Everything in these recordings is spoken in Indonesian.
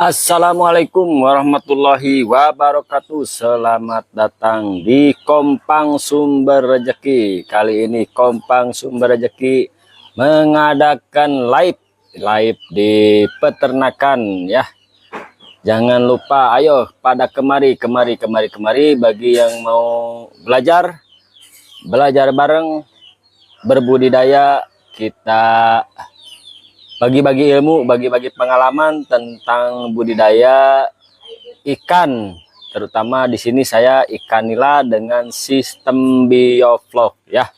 Assalamualaikum warahmatullahi wabarakatuh. Selamat datang di Kompang Sumber Rezeki. Kali ini Kompang Sumber Rezeki mengadakan live di peternakan ya. Jangan lupa, ayo pada kemari bagi yang mau belajar bareng, berbudidaya. Kita bagi-bagi ilmu, bagi-bagi pengalaman tentang budidaya ikan, terutama di sini saya ikan nila dengan sistem bioflok ya.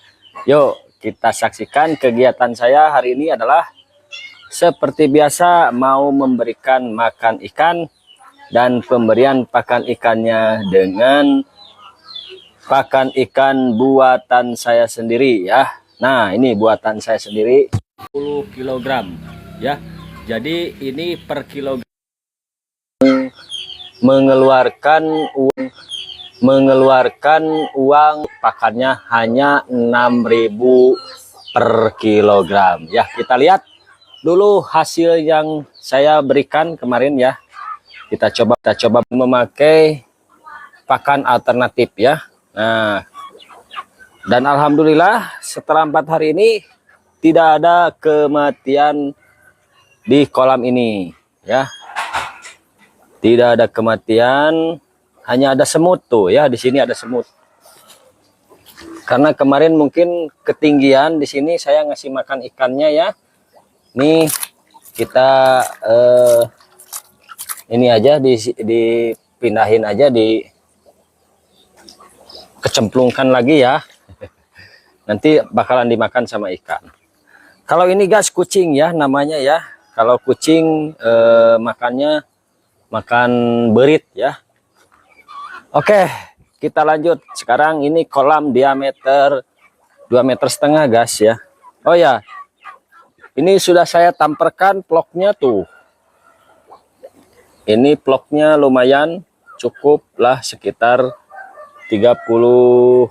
Yuk kita saksikan kegiatan saya hari ini adalah seperti biasa mau memberikan makan ikan dan pemberian pakan ikannya dengan pakan ikan buatan saya sendiri ya. Nah, ini buatan saya sendiri 10 kg ya. Jadi ini per kilogram mengeluarkan uang pakannya hanya 6.000 per kilogram ya. Kita lihat dulu hasil yang saya berikan kemarin ya. Kita coba memakai pakan alternatif ya. Nah, dan alhamdulillah setelah 4 hari ini tidak ada kematian di kolam ini ya. Tidak ada kematian, hanya ada semut tuh ya. Di sini ada semut. Karena kemarin mungkin ketinggian di sini saya ngasih makan ikannya ya. Nih kita ini aja dipindahin aja, kecemplungkan lagi ya. Nanti bakalan dimakan sama ikan. Kalau ini guys kucing ya namanya ya. Kalau kucing makannya makan berit ya. Oke, kita lanjut. Sekarang ini kolam diameter 2,5 meter guys ya. Oh ya, ini sudah saya tamperkan ploknya tuh. Ini ploknya lumayan cukup lah, sekitar 35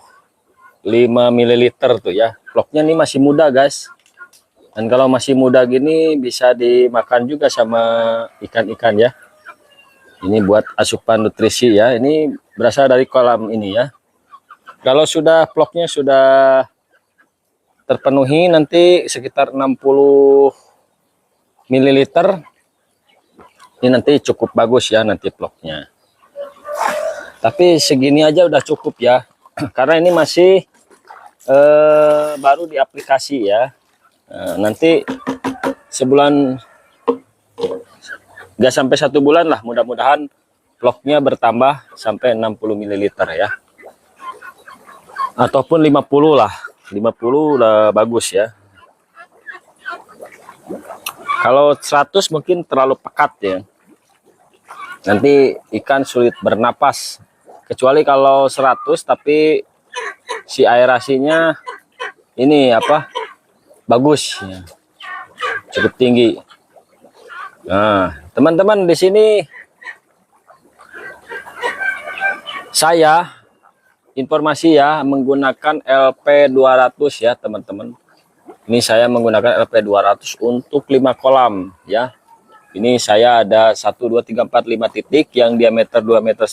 ml tuh ya. Ploknya ini masih muda guys. Dan kalau masih muda gini bisa dimakan juga sama ikan-ikan ya. Ini buat asupan nutrisi ya. Ini berasal dari kolam ini ya. Kalau sudah ploknya sudah terpenuhi nanti sekitar 60 ml. Ini nanti cukup bagus ya nanti ploknya. Tapi segini aja udah cukup ya. Karena ini masih baru di aplikasi ya. Nanti sebulan, nggak sampai 1 bulan lah, mudah-mudahan ploknya bertambah sampai 60 ml ya, ataupun 50 lah. 50 udah bagus ya. Kalau 100 mungkin terlalu pekat ya, nanti ikan sulit bernapas. Kecuali kalau 100 tapi si aerasinya ini apa, bagus ya, cukup tinggi. Nah teman-teman, di sini saya informasi ya menggunakan LP200 ya teman-teman. Ini saya menggunakan LP200 untuk 5 kolam ya. Ini saya ada 1 2 3 4 5 titik yang diameter 2,5 meter,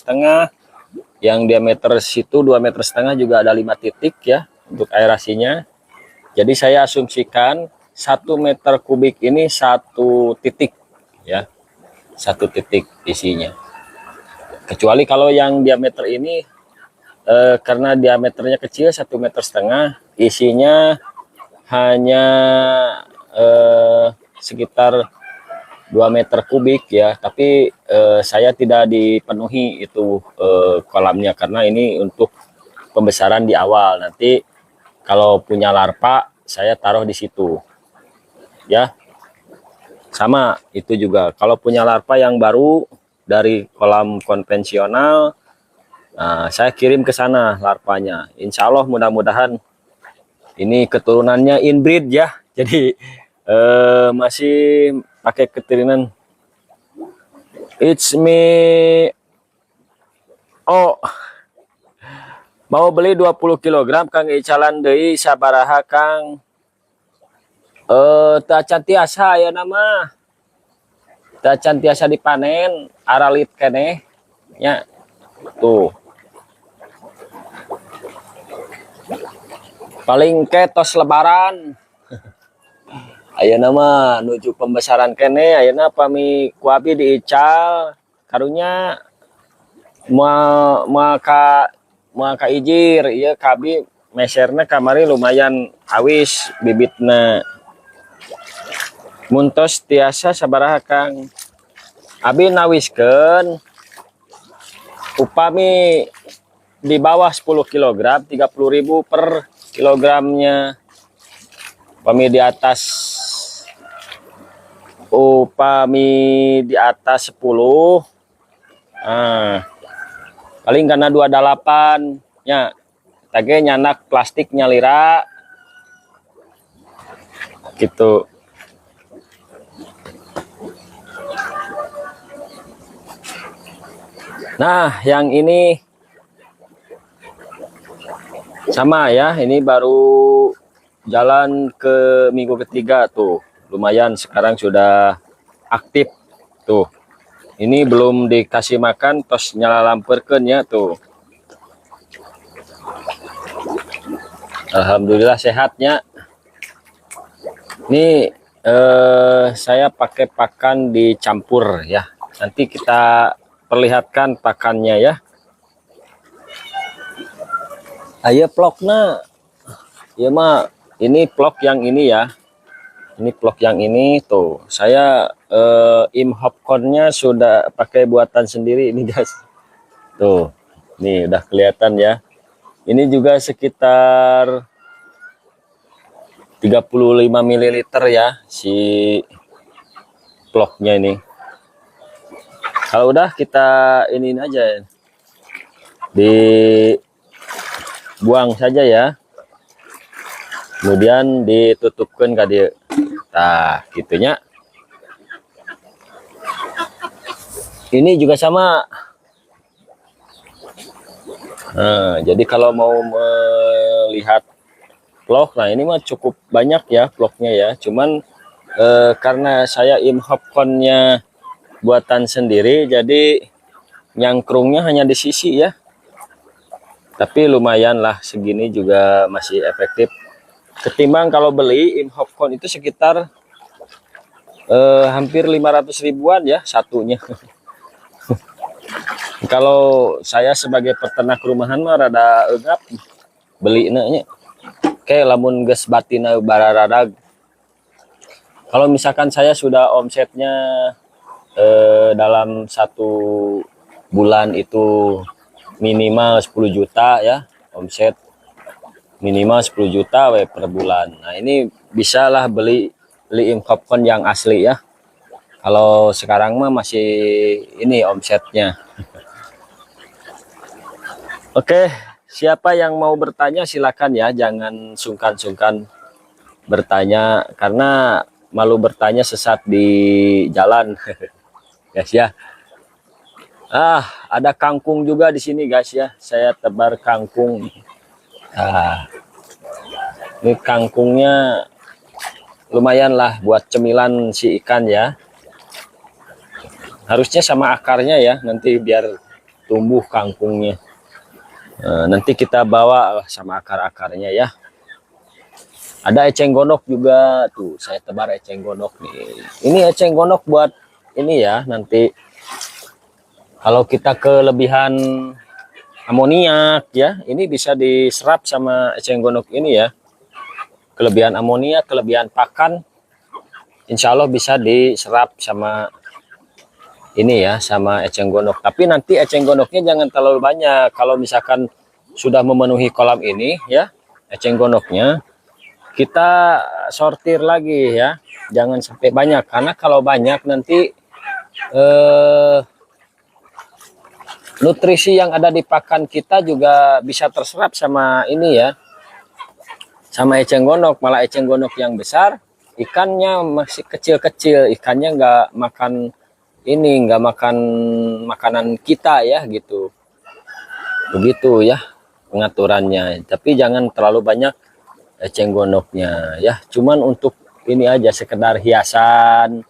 yang diameter situ 2,5 meter juga ada 5 titik ya untuk aerasinya. Jadi saya asumsikan 1 meter kubik ini 1 titik ya, 1 titik isinya. Kecuali kalau yang diameter ini karena diameternya kecil 1,5 meter, isinya hanya sekitar 2 meter kubik ya. Tapi saya tidak dipenuhi itu kolamnya karena ini untuk pembesaran di awal. Nanti kalau punya larva saya taruh di situ ya. Sama itu juga kalau punya larva yang baru dari kolam konvensional, nah, saya kirim ke sana larvanya. Insya Allah mudah-mudahan ini keturunannya inbreed ya. Jadi masih pakai keturunan it's me. Oh, mau beli 20 kg Kang Icalan deui sabaraha Kang? Tak cantik asa ya nama. kita cantiasa dipanen aralit kene nya tuh paling ketos lebaran. Ayeuna mah nuju pembesaran kene, ayeuna pami kuabi diical karunya maka ijir ieu kabi meserna kamari lumayan awis bibitna. Muntos tiasa sabaraha Kang? Abi nawiskeun upami di bawah 10 kg 30.000 per kilogramnya. Upami di atas 10, paling karena 28 nya tage nyanak plastik nyalira gitu. Nah yang ini sama ya, ini baru jalan ke minggu ketiga tuh, lumayan sekarang sudah aktif tuh. Ini belum dikasih makan tos nyala lamperkeun ya tuh. Alhamdulillah sehatnya. Ini saya pakai pakan dicampur ya. Nanti kita perlihatkan pakannya ya. Ayo plokna. Ya mah ini plok yang ini ya. Ini plok yang ini tuh. Saya imhopcornnya sudah pakai buatan sendiri ini guys. Tuh. Nih udah kelihatan ya. Ini juga sekitar 35 ml ya si ploknya ini. Kalau udah kita ini aja dibuang saja ya. Kemudian ditutupkan ke dia. Nah, gitunya. Ini juga sama. Nah, jadi kalau mau melihat vlog, nah ini mah cukup banyak ya vlognya ya. Cuman karena saya imhopconnya buatan sendiri, jadi nyangkrungnya hanya di sisi ya. Tapi lumayan lah, segini juga masih efektif. Ketimbang kalau beli imhopcon itu sekitar hampir 500 ribuan ya satunya. Kalau saya sebagai peternak rumahan mah rada engap beli nya. Oke, lamun geus batina bararadag. Kalau misalkan saya sudah omsetnya dalam 1 bulan itu minimal 10 juta ya omset. Minimal 10 juta per bulan. Nah ini bisalah beli imhopcon yang asli ya. Kalau sekarang mah masih ini omsetnya. Oke, siapa yang mau bertanya silakan ya, jangan sungkan-sungkan bertanya karena malu bertanya sesat di jalan. Guys ya. Ada kangkung juga di sini guys ya. Saya tebar kangkung. Nah, ini kangkungnya lumayan lah buat cemilan si ikan ya. Harusnya sama akarnya ya, nanti biar tumbuh kangkungnya. Nanti kita bawa sama akar-akarnya ya. Ada eceng gondok juga tuh, saya tebar eceng gondok nih. Ini eceng gondok buat ini ya, nanti kalau kita kelebihan amoniak ya, ini bisa diserap sama eceng gondok ini ya. Kelebihan amoniak, kelebihan pakan, insya Allah bisa diserap sama ini ya, sama eceng gondok. Tapi nanti eceng gondoknya jangan terlalu banyak. Kalau misalkan sudah memenuhi kolam ini ya, eceng gondoknya kita sortir lagi ya, jangan sampai banyak. Karena kalau banyak nanti nutrisi yang ada di pakan kita juga bisa terserap sama ini ya, sama eceng gondok. Malah eceng gondok yang besar, ikannya masih kecil-kecil, ikannya nggak makan ini, nggak makan makanan kita ya gitu. Begitu ya pengaturannya. Tapi jangan terlalu banyak eceng gondoknya ya, cuman untuk ini aja, sekedar hiasan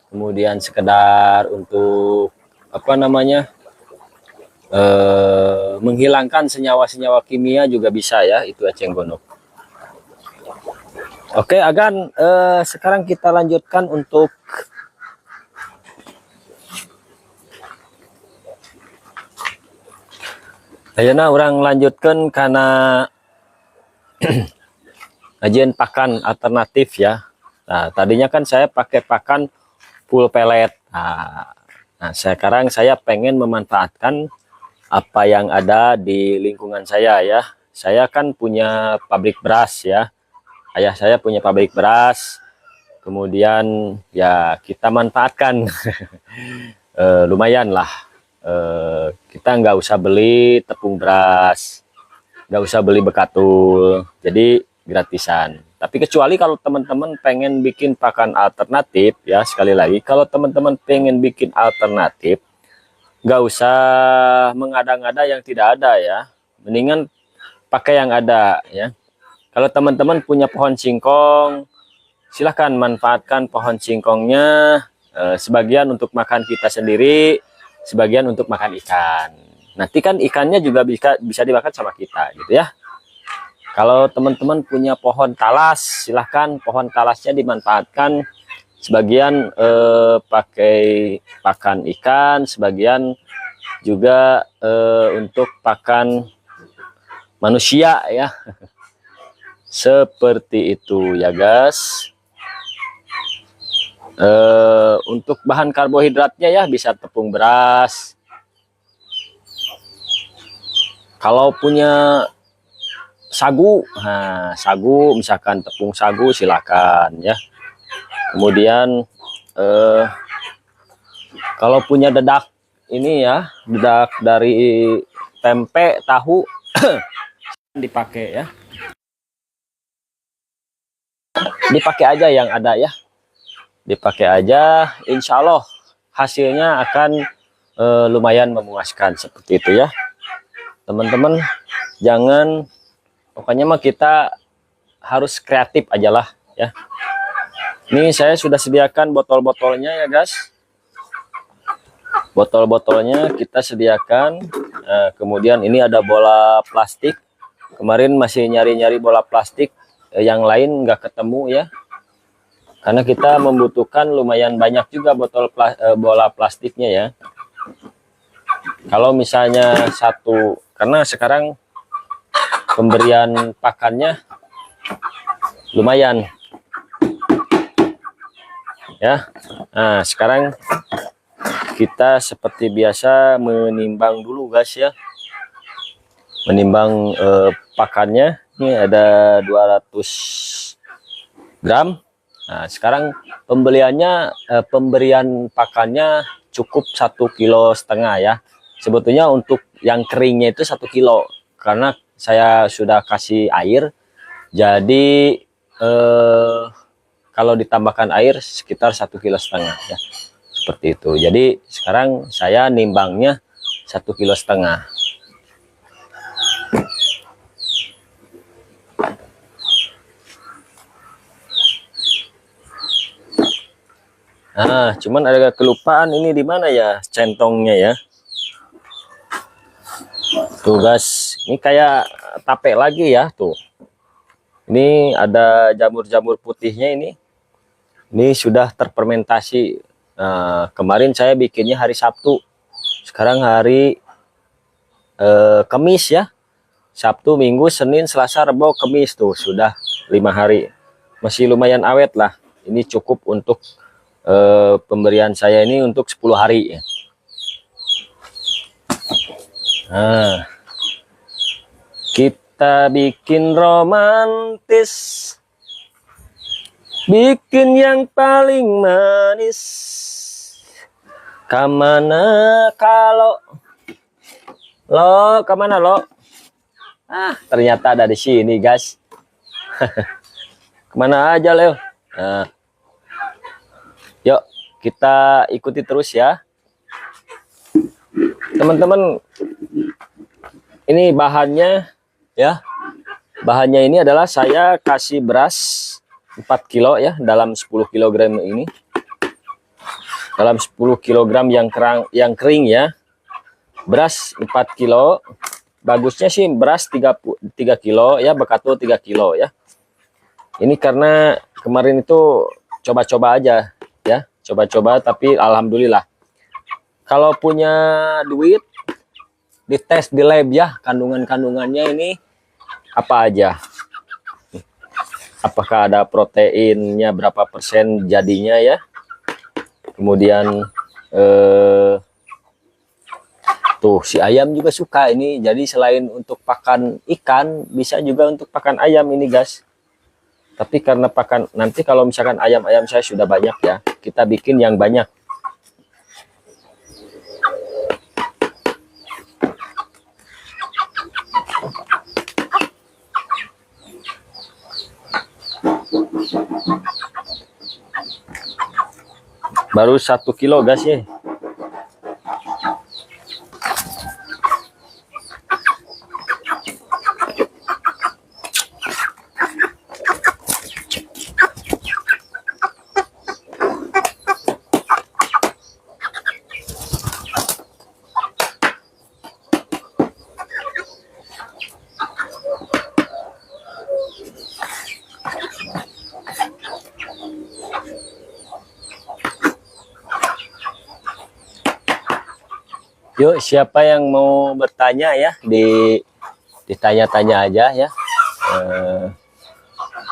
kemudian sekedar untuk apa namanya, menghilangkan senyawa-senyawa kimia juga bisa ya, itu eceng gondok. Oke, Agan, sekarang kita lanjutkan untuk ayeuna orang lanjutkan karena ajian pakan alternatif ya. Nah, tadinya kan saya pakai pakan full pellet. Nah, sekarang saya pengen memanfaatkan apa yang ada di lingkungan saya ya. Saya kan punya pabrik beras ya. Ayah saya punya pabrik beras. Kemudian ya kita manfaatkan lumayan lah. Kita nggak usah beli tepung beras, nggak usah beli bekatul, jadi gratisan. Tapi kecuali kalau teman-teman pengen bikin pakan alternatif ya, sekali lagi kalau teman-teman pengen bikin alternatif, nggak usah mengada-ngada yang tidak ada ya, mendingan pakai yang ada ya. Kalau teman-teman punya pohon singkong, silahkan manfaatkan pohon singkongnya, sebagian untuk makan kita sendiri, sebagian untuk makan ikan. Nanti kan ikannya juga bisa dimakan sama kita gitu ya. Kalau teman-teman punya pohon talas, silahkan pohon talasnya dimanfaatkan, sebagian pakai pakan ikan, sebagian juga untuk pakan manusia ya. Seperti itu ya guys. Untuk bahan karbohidratnya ya bisa tepung beras. Kalau punya sagu, nah sagu misalkan tepung sagu silakan ya. Kemudian kalau punya dedak ini ya, dedak dari tempe tahu dipakai ya, dipakai aja yang ada ya, dipakai aja, insya Allah hasilnya akan lumayan memuaskan seperti itu ya teman-teman. Jangan, pokoknya mah kita harus kreatif aja lah ya. Ini saya sudah sediakan botol-botolnya ya guys. Botol-botolnya kita sediakan. Kemudian ini ada bola plastik. Kemarin masih nyari-nyari bola plastik, yang lain nggak ketemu ya. Karena kita membutuhkan lumayan banyak juga bola plastiknya ya. Kalau misalnya satu, karena sekarang pemberian pakannya lumayan ya. Nah sekarang kita seperti biasa menimbang dulu guys ya, menimbang pakannya. Ini ada 200 gram. Nah sekarang pembelian pakannya cukup 1,5 kilo ya. Sebetulnya untuk yang keringnya itu 1 kilo, karena saya sudah kasih air, jadi kalau ditambahkan air sekitar 1,5 kilo ya, seperti itu. Jadi sekarang saya nimbangnya 1,5 kilo. Nah cuman ada kelupaan, ini di mana ya centongnya ya. Tuh guys, ini kayak tape lagi ya tuh. Ini ada jamur-jamur putihnya ini. Ini sudah terfermentasi. Kemarin saya bikinnya hari Sabtu. Sekarang hari Kamis ya. Sabtu, Minggu, Senin, Selasa, Rabu, Kamis tuh sudah 5 hari. Masih lumayan awet lah. Ini cukup untuk pemberian saya ini untuk 10 hari ya. Nah, kita bikin romantis, bikin yang paling manis. Kemana kalau lo, kemana lo? Ternyata ada di sini guys. Kemana aja Leo? Nah, yuk kita ikuti terus ya teman-teman. Ini bahannya ya, bahannya ini adalah saya kasih beras 4 kilo ya dalam 10 kg ini. dalam 10 kg yang kering ya. Beras 4 kilo. Bagusnya sih beras 3 kilo ya, bekatul 3 kilo ya. Ini karena kemarin itu coba-coba aja ya, coba-coba, tapi alhamdulillah. Kalau punya duit, dites di lab ya, kandungannya ini apa aja. Apakah ada proteinnya berapa persen jadinya ya. Kemudian tuh si ayam juga suka ini. Jadi selain untuk pakan ikan, bisa juga untuk pakan ayam ini guys. Tapi karena pakan, nanti kalau misalkan ayam-ayam saya sudah banyak ya, kita bikin yang banyak. Baru 1 kilo guys ya. Yuk, siapa yang mau bertanya ya, ditanya-tanya aja ya.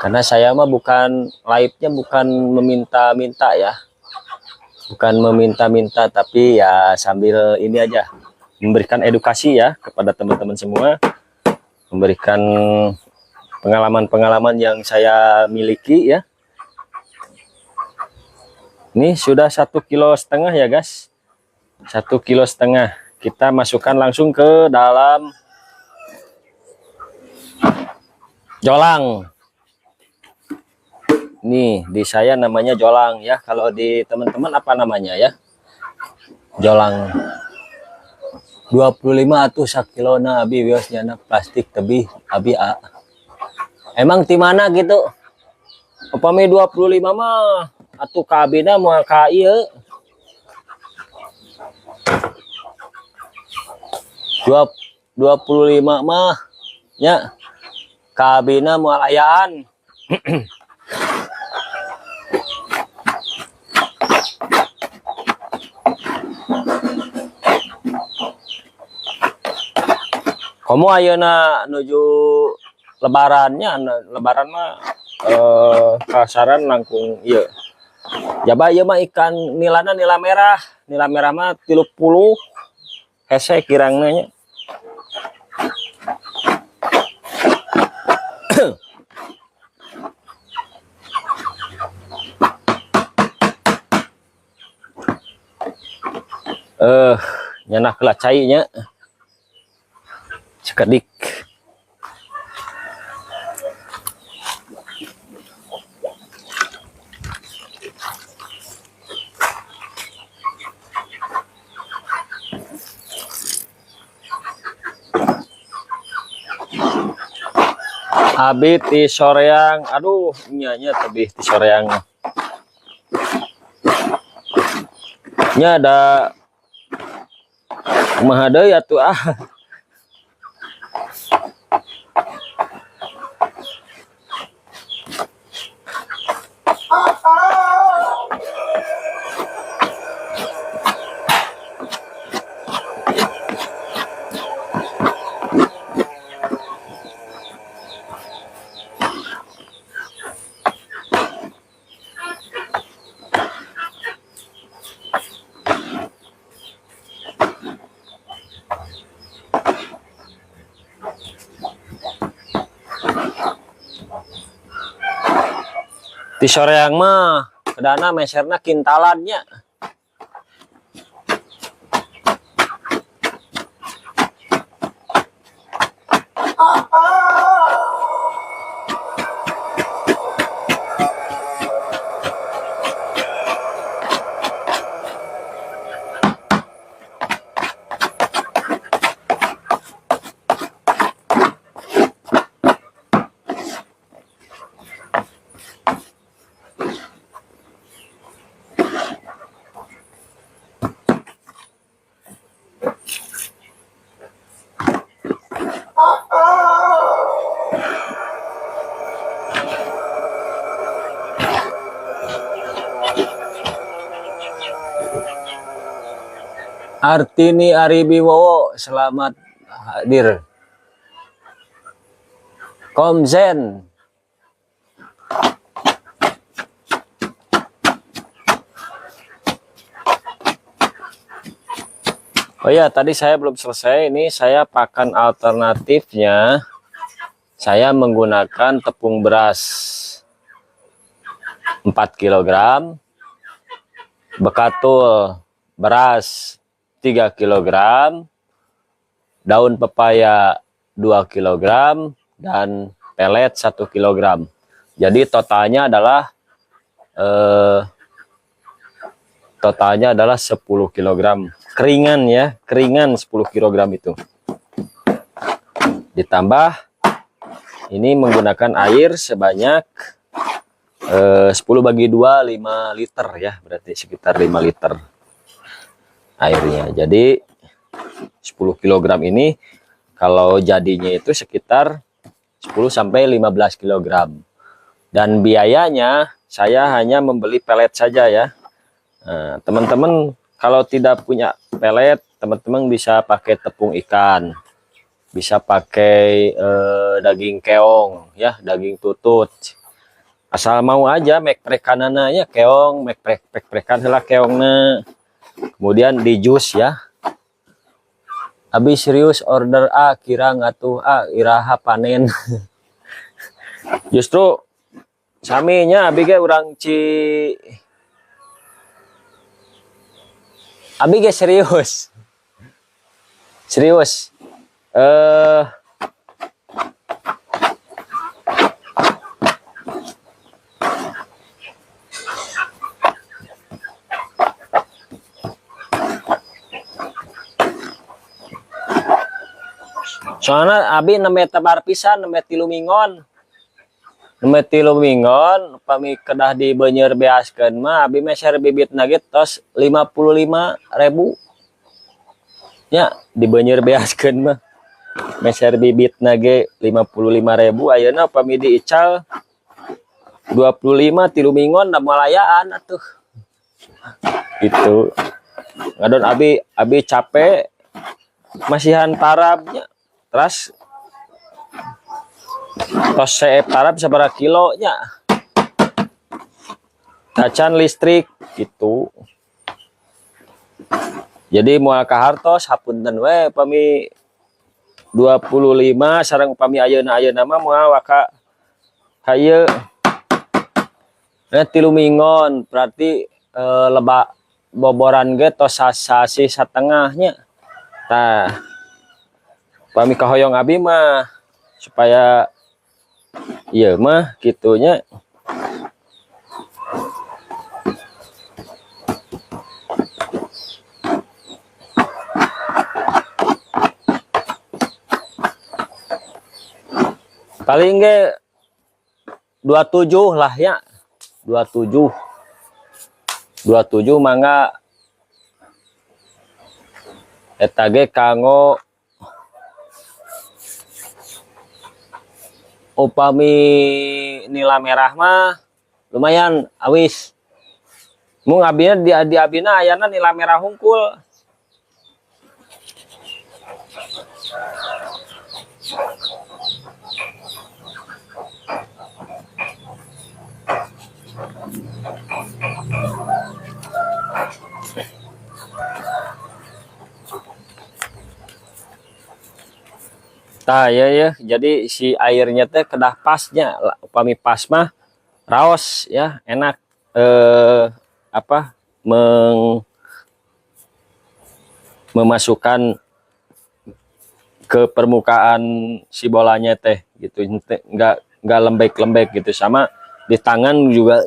Karena saya mah bukan live-nya, bukan meminta-minta ya, bukan meminta-minta, tapi ya sambil ini aja, memberikan edukasi ya kepada teman-teman semua, memberikan pengalaman-pengalaman yang saya miliki ya. Ini sudah 1,5 kilo ya guys. 1,5 kilo. Kita masukkan langsung ke dalam jolang. Nih di saya namanya jolang ya. Kalau di teman-teman apa namanya ya? Jolang. 25 atau 1 kilo na abi biasnya na plastik tebih abi a. Emang di mana gitu? Upami 25 mah atuh kabina mau ka ieu. 25 mah ya kabina moal ayaan. Kamu ayeuna nuju lebarannya, lebaran mah kasaran langkung iya. Jaba ieu mah ikan nilana nila merah mah 30 hese kirangna nya. Nyanah kelah cainya sekedik. Abi ti soreang, aduh nya tebih ti soreang. Nya ada kumaha deui atuh ah. Di soreang mah kedana meserna kintalannya. Artini Aribiwowo, selamat hadir. Komzen. Oh ya, tadi saya belum selesai. Ini saya pakan alternatifnya. Saya menggunakan tepung beras 4 kg, bekatul beras 3 kg, daun pepaya 2 kg, dan pelet 1 kg. Jadi totalnya adalah 10 kg. Keringan ya, keringan 10 kg itu. Ditambah ini menggunakan air sebanyak 10 bagi 2, 5 liter ya, berarti sekitar 5 liter airnya. Jadi 10 kg ini kalau jadinya itu sekitar 10 sampai 15 kg. Dan biayanya saya hanya membeli pelet saja ya. Nah, teman-teman kalau tidak punya pelet, teman-teman bisa pakai tepung ikan, bisa pakai daging keong ya, daging tutut. Asal mau aja mek prekanana ya, keong mek prekan heula keongna. Kemudian di jus ya. Abi serius order A, kira ngatuh A, iraha panen. Justru saminya abi ge urang abi ge serius. Serius. Soalnya abi nembe tebar pisan, nembe 3 mingon. Nembe 3 mingon, upami kedah di beunyeur beaskeun mah abi meser bibit nage tos 55.000. Ya, di beunyeur beaskeun mah meser bibit nage 55.000, ayeuna upami diical 25 3 mingon da malayaan atuh. Gitu. Ngadon abi capek masihan parabnya. Terus tos saya parab sabaraha kilonya. Tacan listrik gitu. Jadi moal kahartos hapunten we upami 25 sareng upami ayeuna mah moal waka haye 3 mingon, berarti lebak boboran ge tos sasi satengahnya. Tah pami kahoyong abi mah supaya iya mah gitunya. Paling ge 27 lah ya. 27 mangga eta ge kanggo upami nila merah mah lumayan awis. Mung abina di abina ayana nila merah hungkul. Tah ya, jadi si airnya teh kedah pasnya, upami pas mah raos ya, enak memasukkan ke permukaan si bolanya teh gitu, nggak lembek-lembek gitu, sama di tangan juga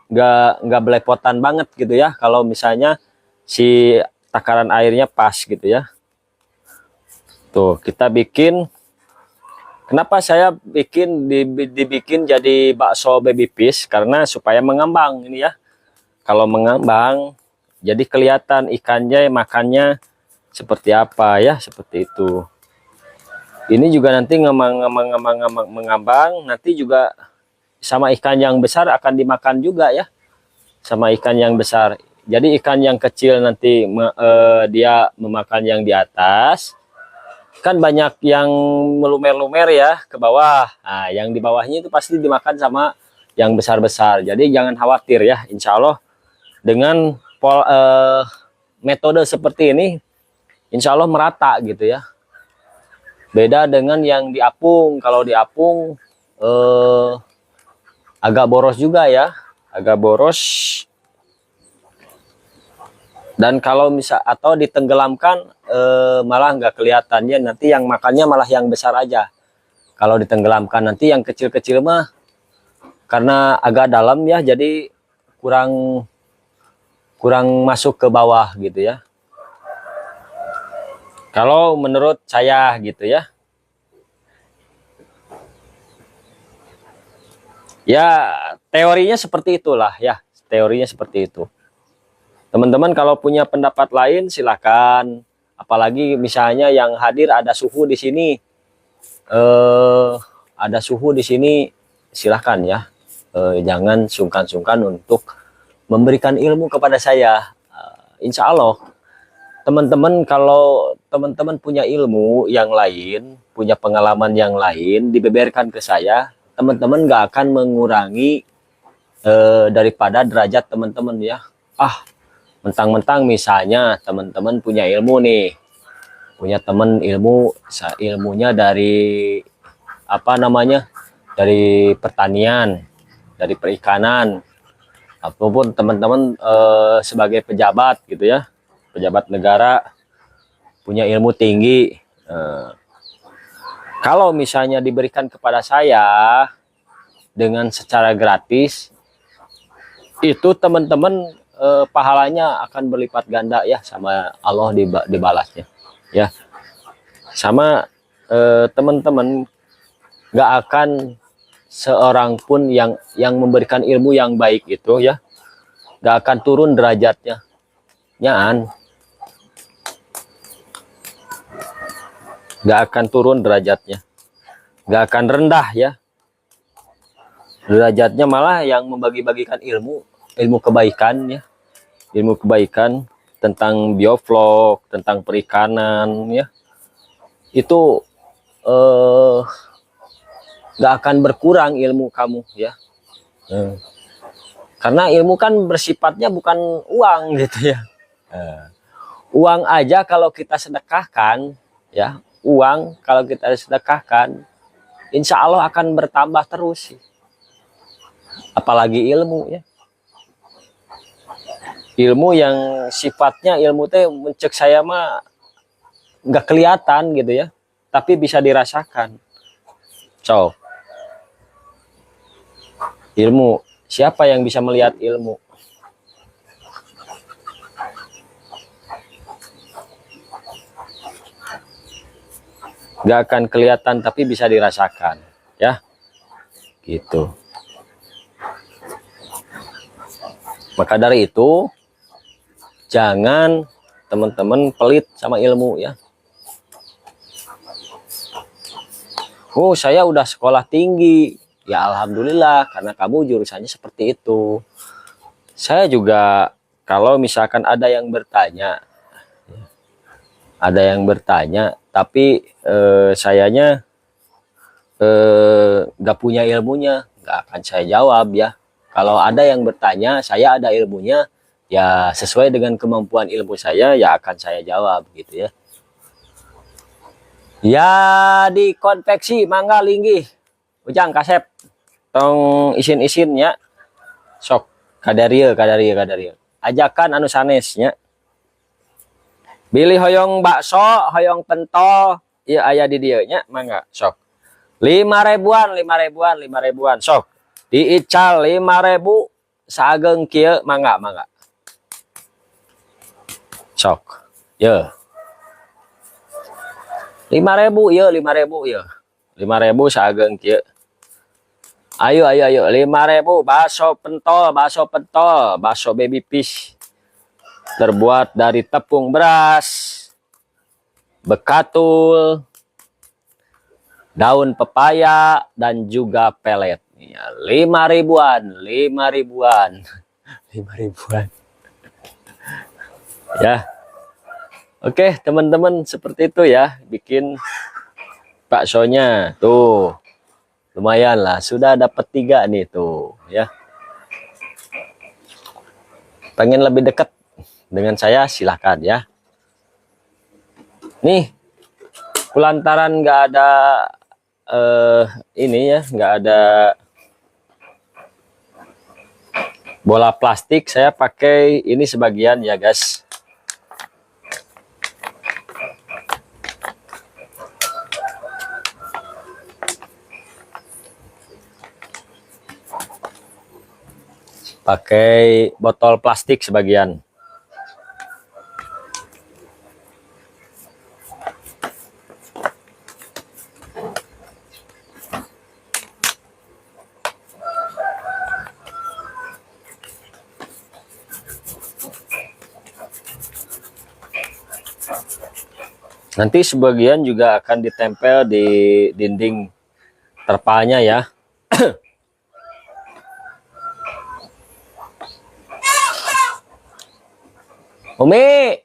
nggak belepotan banget gitu ya kalau misalnya si takaran airnya pas gitu ya. Tuh kita bikin, kenapa saya dibikin jadi bakso baby fish, karena supaya mengambang ini ya. Kalau mengambang jadi kelihatan ikannya makannya seperti apa ya, seperti itu. Ini juga nanti mengambang, nanti juga sama ikan yang besar akan dimakan juga ya, sama ikan yang besar. Jadi ikan yang kecil nanti dia memakan yang di atas. Kan banyak yang melumer-lumer ya ke bawah. Nah, yang di bawahnya itu pasti dimakan sama yang besar-besar. Jadi jangan khawatir ya. Insya Allah dengan metode seperti ini, insya Allah merata gitu ya. Beda dengan yang diapung. Kalau diapung agak boros juga ya. Agak boros. Dan kalau misal atau ditenggelamkan malah nggak kelihatannya, nanti yang makannya malah yang besar aja. Kalau ditenggelamkan nanti yang kecil-kecil mah karena agak dalam ya, jadi kurang masuk ke bawah gitu ya. Kalau menurut saya gitu ya. Ya teorinya seperti itulah ya, teorinya seperti itu. Teman-teman kalau punya pendapat lain silakan. Apalagi misalnya yang hadir ada suhu di sini, ada suhu di sini, silahkan ya. Jangan sungkan-sungkan untuk memberikan ilmu kepada saya. Insya Allah teman-teman, kalau teman-teman punya ilmu yang lain, punya pengalaman yang lain, dibeberkan ke saya, teman-teman gak akan mengurangi daripada derajat teman-teman ya. Mentang-mentang misalnya teman-teman punya ilmu nih, punya teman ilmunya dari apa namanya, dari pertanian, dari perikanan, ataupun teman-teman sebagai pejabat gitu ya, pejabat negara, punya ilmu tinggi. Kalau misalnya diberikan kepada saya dengan secara gratis, itu teman-teman pahalanya akan berlipat ganda ya, sama Allah dibalasnya ya. Sama teman-teman gak akan seorang pun yang memberikan ilmu yang baik itu ya, gak akan turun derajatnya nyaan, gak akan turun derajatnya, gak akan rendah ya derajatnya, malah yang membagi-bagikan ilmu kebaikan ya, ilmu kebaikan tentang bioflok, tentang perikanan ya, itu gak akan berkurang ilmu kamu ya. Karena ilmu kan bersifatnya bukan uang gitu ya. Uang aja kalau kita sedekahkan ya, uang kalau kita sedekahkan insya Allah akan bertambah terus, apalagi ilmu ya. Ilmu yang sifatnya ilmu teh mencek saya mah nggak kelihatan gitu ya, tapi bisa dirasakan. So, ilmu, siapa yang bisa melihat ilmu? Nggak akan kelihatan tapi bisa dirasakan ya, gitu. Maka dari itu jangan teman-teman pelit sama ilmu ya. Oh, saya udah sekolah tinggi. Ya alhamdulillah, karena kamu jurusannya seperti itu. Saya juga kalau misalkan ada yang bertanya, tapi sayanya gak punya ilmunya, gak akan saya jawab ya. Kalau ada yang bertanya, saya ada ilmunya, ya sesuai dengan kemampuan ilmu saya, ya akan saya jawab gitu ya. Ya di konveksi mangga linggih, ujang kasep, tong isin-isinnya, sok kadaria. Ajakan anu sanesnya. Bilih hoyong bakso, hoyong pentol, iya aya di dieu nya, mangga sok. 5.000-an, sok. Diical 5.000 sageung kieu, mangga. Sok. Ye. 5.000 ye, 5.000 sageung kieu. Ayo 5.000 bakso pentol, bakso baby fish. Terbuat dari tepung beras, bekatul, daun pepaya, dan juga pelet. 5.000-an. Ya. Oke, teman-teman, seperti itu ya bikin baksonya. Tuh. Lumayan lah, sudah dapat 3 nih tuh ya. Pengen lebih dekat dengan saya silahkan ya. Nih, kulantaran nggak ada ini ya, nggak ada bola plastik, saya pakai ini sebagian ya guys. Pakai botol plastik sebagian. Nanti sebagian juga akan ditempel di dinding terpalnya ya. Umi.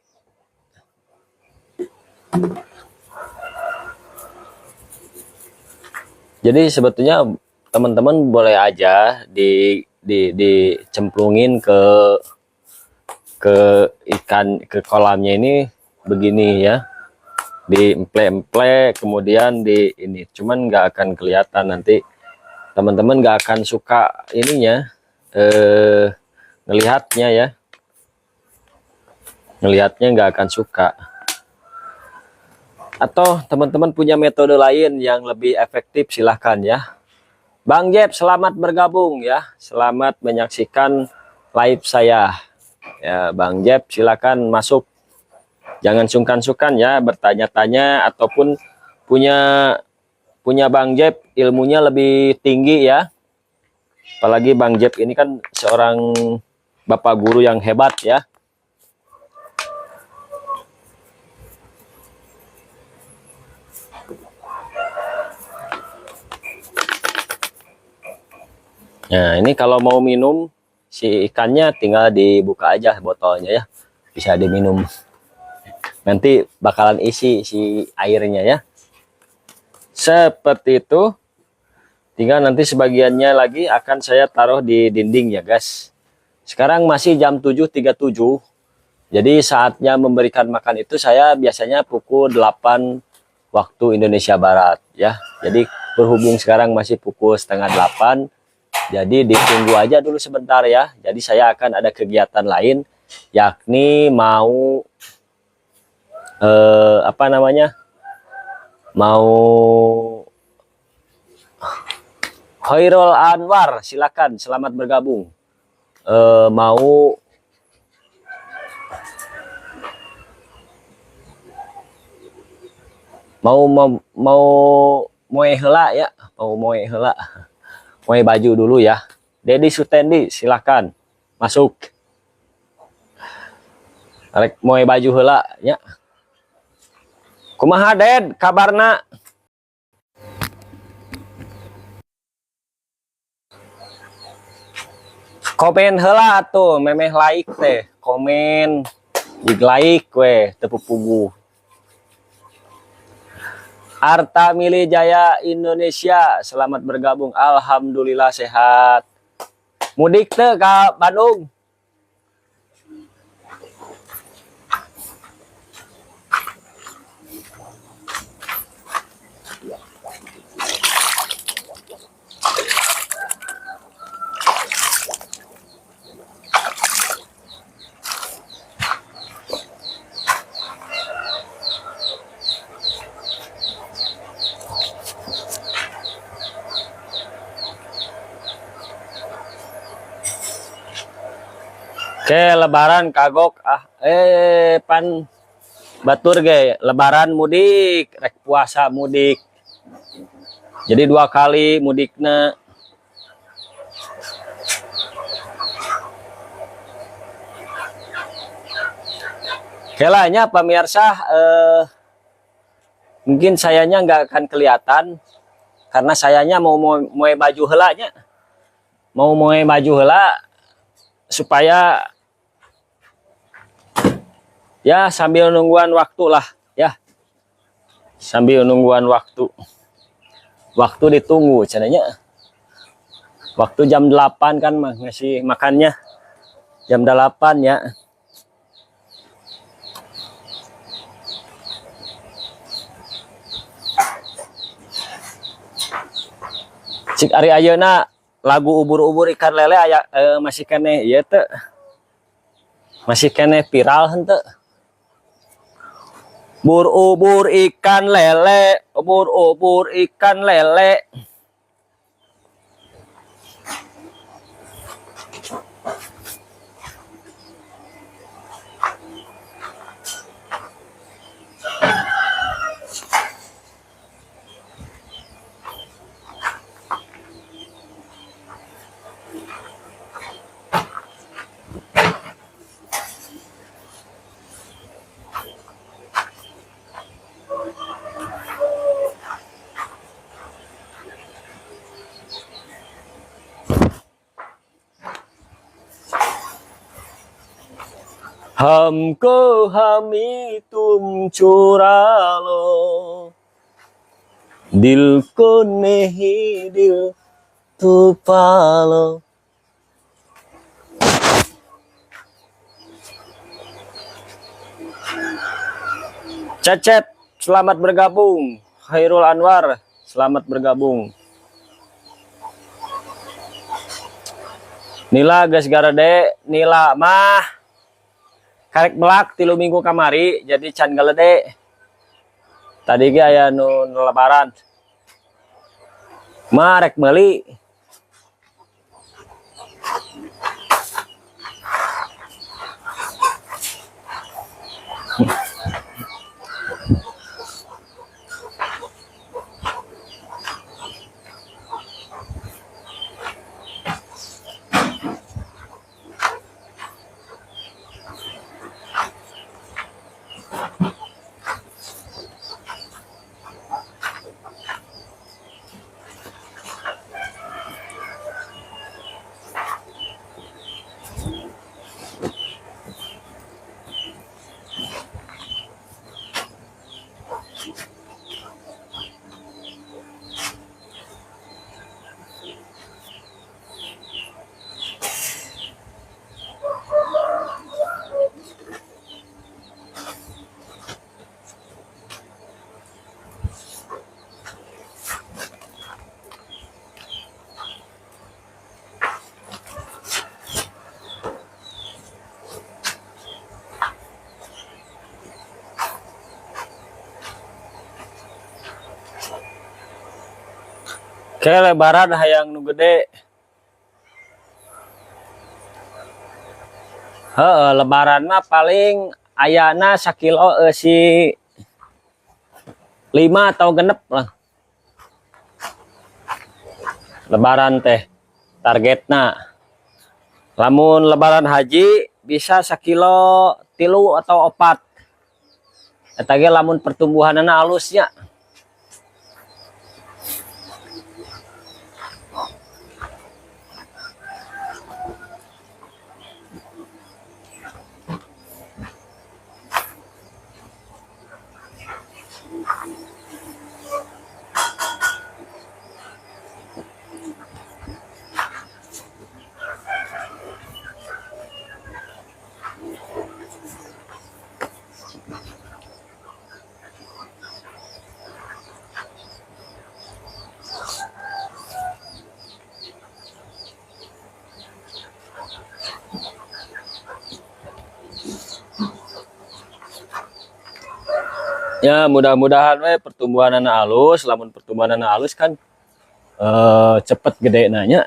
Jadi sebetulnya teman-teman boleh aja dicemplungin ke ikan, ke kolamnya ini begini ya, diemple-emple kemudian di ini, cuman nggak akan kelihatan, nanti teman-teman nggak akan suka ininya, ngelihatnya ya, ngelihatnya nggak akan suka. Atau teman-teman punya metode lain yang lebih efektif, silahkan ya. Bang Jeb, selamat bergabung ya, selamat menyaksikan live saya ya. Bang Jeb, silakan masuk, jangan sungkan-sungkan ya bertanya-tanya, ataupun punya Bang Jeb ilmunya lebih tinggi ya. Apalagi Bang Jeb ini kan seorang bapak guru yang hebat ya. Nah, ini kalau mau minum si ikannya tinggal dibuka aja botolnya ya, bisa diminum. Nanti bakalan isi si airnya ya. Seperti itu. Tinggal nanti sebagiannya lagi akan saya taruh di dinding ya guys. Sekarang masih jam 7.37. Jadi saatnya memberikan makan itu saya biasanya pukul 8 waktu Indonesia Barat ya. Jadi berhubung sekarang masih pukul setengah 8, jadi ditunggu aja dulu sebentar ya. Jadi saya akan ada kegiatan lain, yakni mau apa namanya, mau Hoirul Anwar, silakan, selamat bergabung. Mau moe heula ya, mau moe heula, moe baju dulu ya. Dedi Sutendi, silakan masuk. Rek moe baju heula ya. Kumaha Ded kabarna? Komen heula tuh, memeh like teh, komen dig like we teu pupugu. Arta Mili Jaya Indonesia, selamat bergabung. Alhamdulillah sehat. Mudik teh ka Bandung? Oke, lebaran kagok pan batur ge, lebaran mudik, rek puasa mudik. Jadi 2 kali mudikna. Oke lah nya pemirsa, mungkin sayanya nggak akan kelihatan karena sayanya mau baju helanya. Mau baju hela supaya Ya, sambil nungguan waktu lah ya. Sambil nungguan waktu. Waktu ditunggu caranya. Waktu jam 8 kan ngasih makannya. Jam 8 ya. Cik ari ayeuna lagu ubur-ubur ikan lele aya masih kene ieu teh. Masih kene viral henteu. Ubur-ubur ikan lele, ubur-ubur ikan lele. हमको हमी तुम चुरा लो दिल को नहीं दिल तू पालो. Cecep, selamat bergabung. Khairul Anwar, selamat bergabung. Nila geus garede, Nila mah karek belak 3 minggu kamari jadi can galede. Tadi ge aya nu lebaran. Mah rek meuli. Kayak lebaran hayang nu gede. Lebaran mah paling ayana sakilo si 5 atau genep lah. Lebaran teh targetna. Lamun lebaran haji bisa sakilo 3 atau 4. Eta ge lamun pertumbuhanana alusnya. Ya mudah-mudahan we pertumbuhan anak halus, lamun pertumbuhan anak halus kan cepet gede nanya.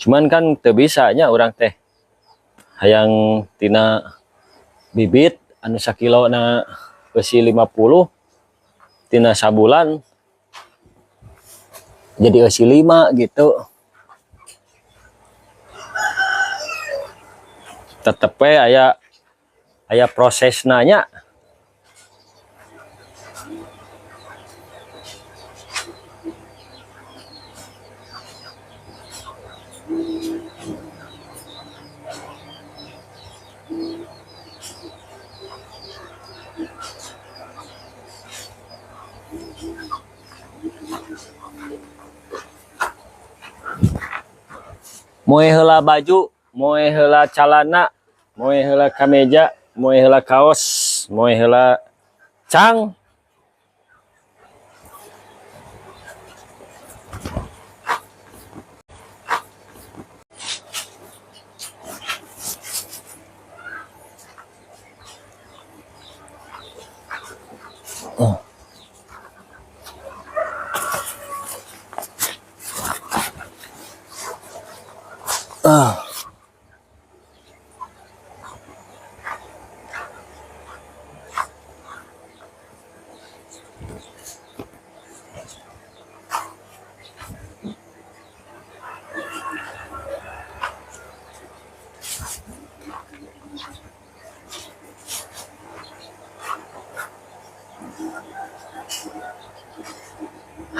Cuman kan teu bisa nya urang teh hayang tina bibit anu sakilo na besi 50 tina sabulan jadi eusi 5 gitu. Tetep we aya proses nanya. moe heula baju, moe heula calana, moe heula kameja, moe heula kaos, moe heula cang.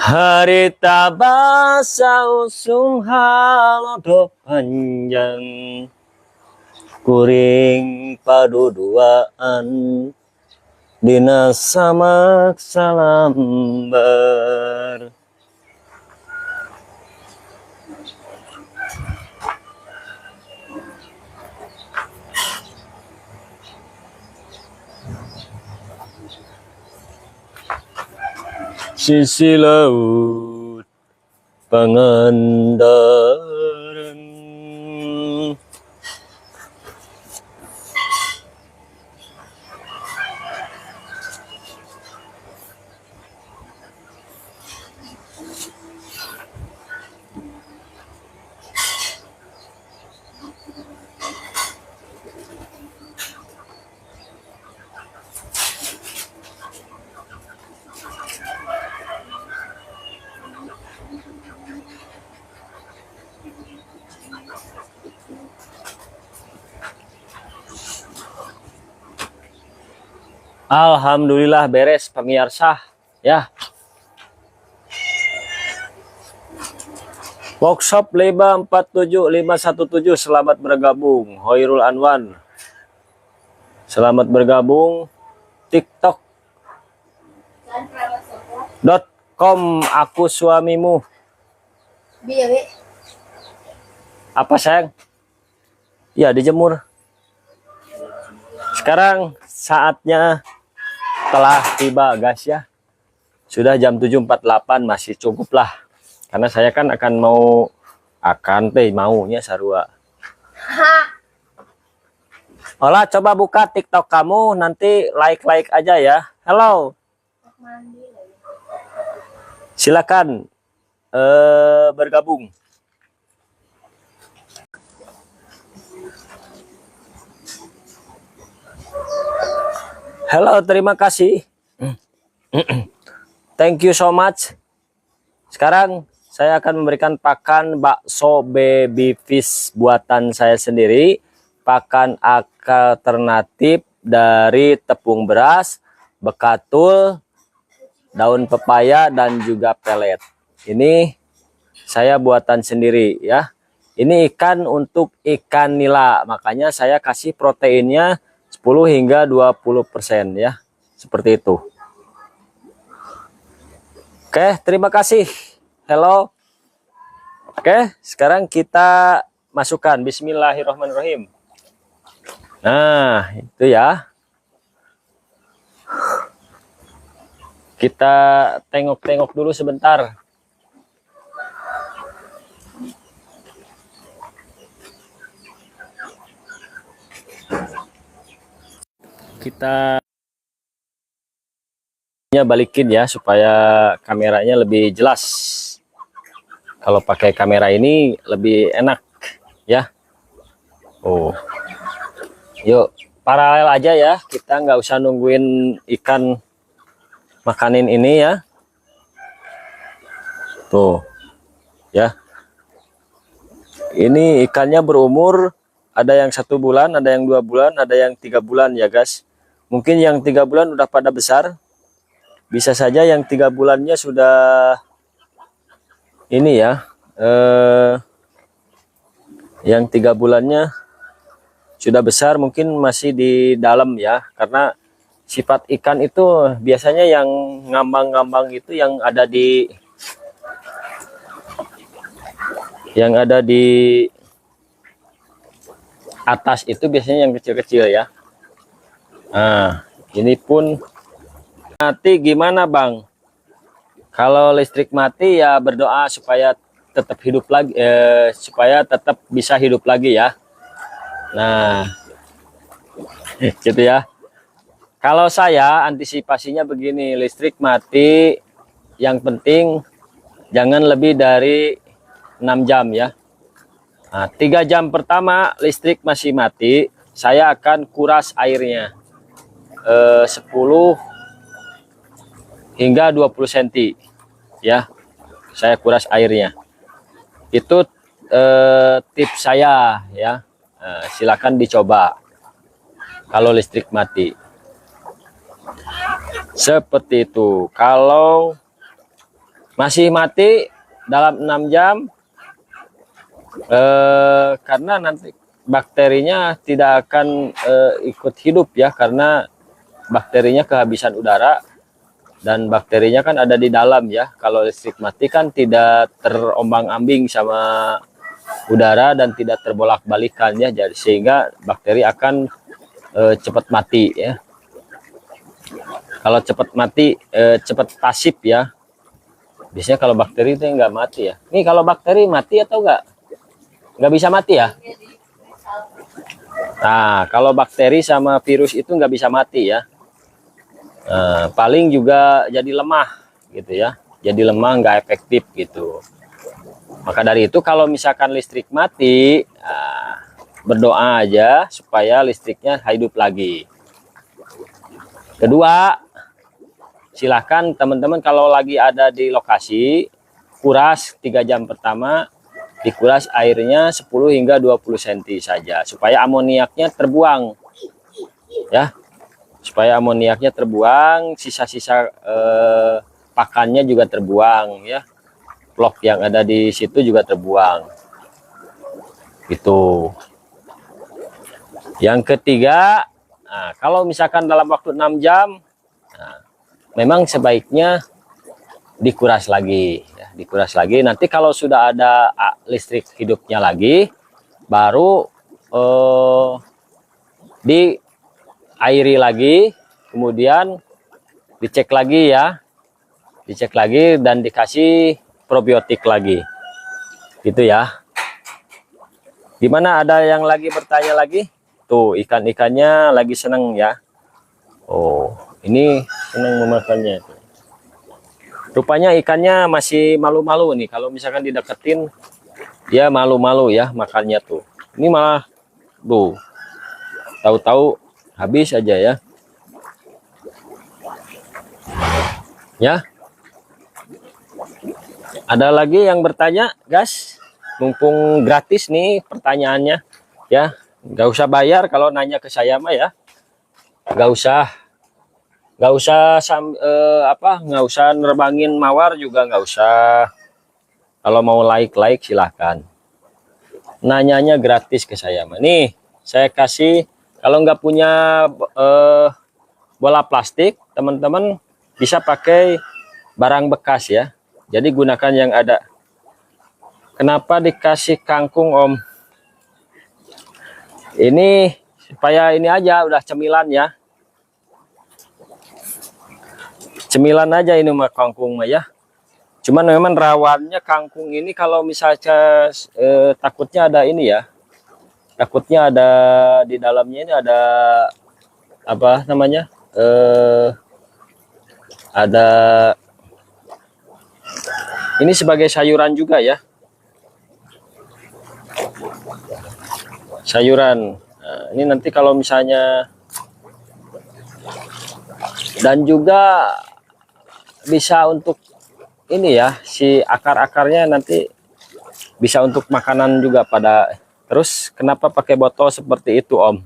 Harita basa usum halodo panjang kuring paduduaan dina samak salambar. Sisi laut Pangandaran. Alhamdulillah beres pemirsa ya. Workshop Leba 47517 selamat bergabung. Hoirul Anwan selamat bergabung. TikTok.com aku suamimu. Apa sayang? Ya dijemur. Sekarang saatnya telah tiba guys ya. Sudah jam 7.48 masih cukup lah. Karena saya kan maunya sarua. Olah coba buka TikTok kamu, nanti like aja ya. Halo. Silakan bergabung. Halo, terima kasih. Thank you so much. Sekarang saya akan memberikan pakan bakso baby fish buatan saya sendiri. Pakan alternatif dari tepung beras, bekatul, daun pepaya, dan juga pelet. Ini saya buatan sendiri ya. Ini ikan untuk ikan nila. Makanya saya kasih proteinnya 10 hingga 20% ya. Seperti itu. Oke, terima kasih. Hello. Oke, sekarang kita masukkan. Bismillahirrahmanirrahim. Nah, itu ya. Kita tengok-tengok dulu sebentar. Kita balikin ya supaya kameranya lebih jelas. Kalau pakai kamera ini lebih enak ya. Oh, yuk paralel aja ya, kita nggak usah nungguin ikan makanin ini ya. Tuh ya, ini ikannya berumur, ada yang 1 bulan, ada yang 2 bulan, ada yang 3 bulan ya guys. Mungkin yang 3 bulan udah pada besar. Bisa saja yang 3 bulannya sudah ini ya. Yang 3 bulannya sudah besar, mungkin masih di dalam ya. Karena sifat ikan itu biasanya yang ngambang-ngambang itu yang ada di atas itu biasanya yang kecil-kecil ya. Nah, ini pun mati gimana Bang? Kalau listrik mati ya berdoa supaya tetap hidup lagi, supaya tetap bisa hidup lagi ya. Nah, gitu ya. Kalau saya antisipasinya begini, listrik mati yang penting jangan lebih dari 6 jam ya. Nah, 3 jam pertama listrik masih mati, saya akan kuras airnya 10 hingga 20 cm ya. Saya kuras airnya. Itu tips saya ya. Silakan dicoba kalau listrik mati. Seperti itu. Kalau masih mati dalam 6 jam, karena nanti bakterinya tidak akan ikut hidup ya, karena bakterinya kehabisan udara, dan bakterinya kan ada di dalam ya. Kalau listrik mati kan tidak terombang-ambing sama udara dan tidak terbolak-balikan ya, jadi sehingga bakteri akan cepat mati ya. Kalau cepat mati, cepat pasif ya. Biasanya kalau bakteri itu nggak mati ya. Nih kalau bakteri mati atau nggak bisa mati ya. Nah kalau bakteri sama virus itu nggak bisa mati ya. Paling juga jadi lemah gitu ya. Jadi lemah, nggak efektif gitu. Maka dari itu kalau misalkan listrik mati, berdoa aja supaya listriknya hidup lagi. Kedua, silahkan teman-teman kalau lagi ada di lokasi, kuras 3 jam pertama, dikuras airnya 10 hingga 20 cm saja, supaya amoniaknya terbuang. Ya, supaya amoniaknya terbuang, sisa-sisa pakannya juga terbuang ya. Vlog yang ada di situ juga terbuang. Itu. Yang ketiga, nah, kalau misalkan dalam waktu 6 jam, nah, memang sebaiknya dikuras lagi ya, dikuras lagi. Nanti kalau sudah ada listrik hidupnya lagi, baru diairi lagi, kemudian dicek lagi ya, dicek lagi dan dikasih probiotik lagi gitu ya. Gimana, ada yang lagi bertanya lagi? Tuh ikan-ikannya lagi seneng ya. Oh, ini senang memakannya. Rupanya ikannya masih malu-malu nih. Kalau misalkan dideketin, dia malu-malu ya makannya tuh. Ini malah, tuh, tahu-tahu habis aja ya. Ya. Ada lagi yang bertanya, guys? Mumpung gratis nih pertanyaannya, ya. Nggak usah bayar kalau nanya ke saya mah ya. Nggak usah. Nggak usah nerbangin mawar juga nggak usah. Kalau mau like silahkan. Nanyanya gratis ke saya. Nih saya kasih, kalau nggak punya bola plastik, teman-teman bisa pakai barang bekas ya. Jadi gunakan yang ada. Kenapa dikasih kangkung Om? Ini supaya ini aja udah cemilan ya. Cemilan aja ini mah kangkung mah ya. Cuman memang rawannya kangkung ini kalau misalnya takutnya ada ini ya. Takutnya ada di dalamnya ini ada apa namanya? Ada ini sebagai sayuran juga ya. Sayuran. Nah, ini nanti kalau misalnya, dan juga bisa untuk ini ya, si akar-akarnya nanti bisa untuk makanan juga pada. Terus kenapa pakai botol seperti itu Om?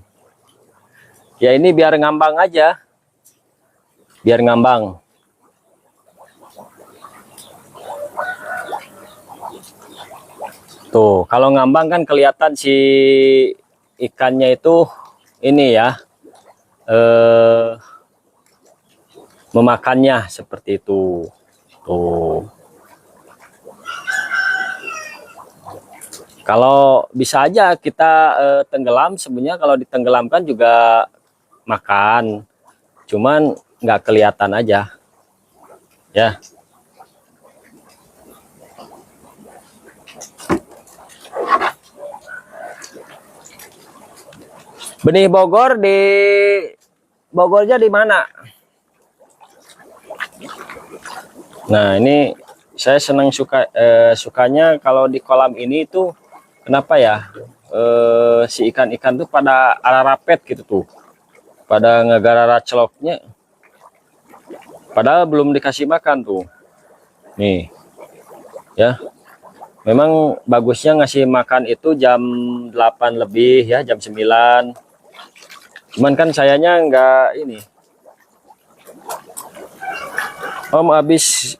Ya ini biar ngambang aja, biar ngambang. Tuh kalau ngambang kan kelihatan si ikannya itu ini ya, memakannya seperti itu. Tuh. Kalau bisa aja kita tenggelam, sebenarnya kalau ditenggelamkan juga makan, cuman nggak kelihatan aja ya. Benih Bogor di Bogornya di mana? Nah, ini saya sukanya kalau di kolam ini tuh kenapa ya? Si ikan-ikan tuh pada ararapet gitu tuh. Pada ngegara celoknya. Padahal belum dikasih makan tuh. Nih. Ya. Memang bagusnya ngasih makan itu jam 8 lebih ya, jam 9. Cuman kan sayanya nggak ini. Om habis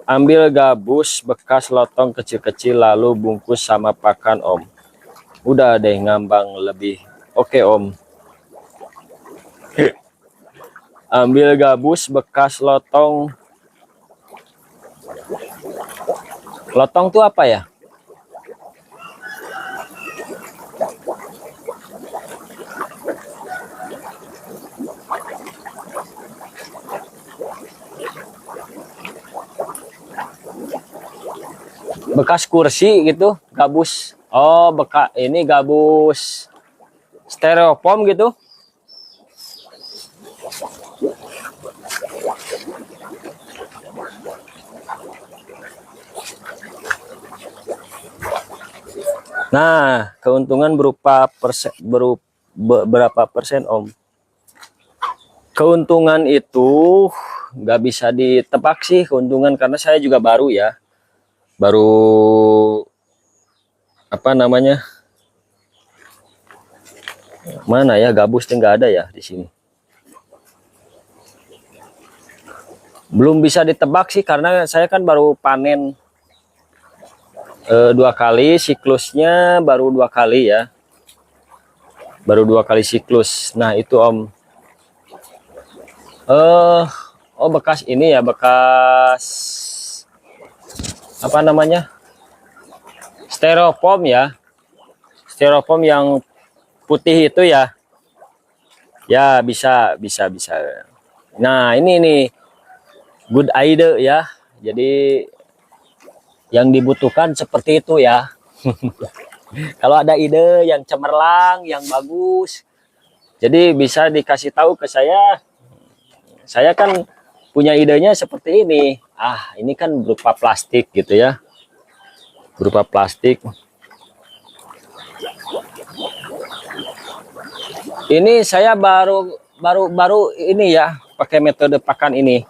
ambil gabus bekas lotong kecil-kecil lalu bungkus sama pakan Om. Udah deh ngambang lebih. Oke Om. Ambil gabus bekas lotong. Lotong tuh apa ya? Bekas kursi gitu, gabus. Oh, bekas ini gabus styrofoam gitu. Nah, keuntungan berupa berapa persen Om? Keuntungan itu nggak bisa ditebak sih keuntungan, karena saya juga baru ya. Baru apa namanya? Mana ya gabus nggak ada ya di sini. Belum bisa ditebak sih karena saya kan baru panen 2 kali, siklusnya baru 2 kali ya. Baru 2 kali siklus. Nah, itu Om. Oh bekas ini ya, bekas apa namanya? Styrofoam ya. Styrofoam yang putih itu ya. Ya, bisa. Nah, ini nih good idea ya. Jadi yang dibutuhkan seperti itu ya. Kalau ada ide yang cemerlang, yang bagus, jadi bisa dikasih tahu ke saya. Saya kan punya idenya seperti ini. Ah, ini kan berupa plastik gitu ya. Berupa plastik. Ini saya baru ini ya, pakai metode pakan ini.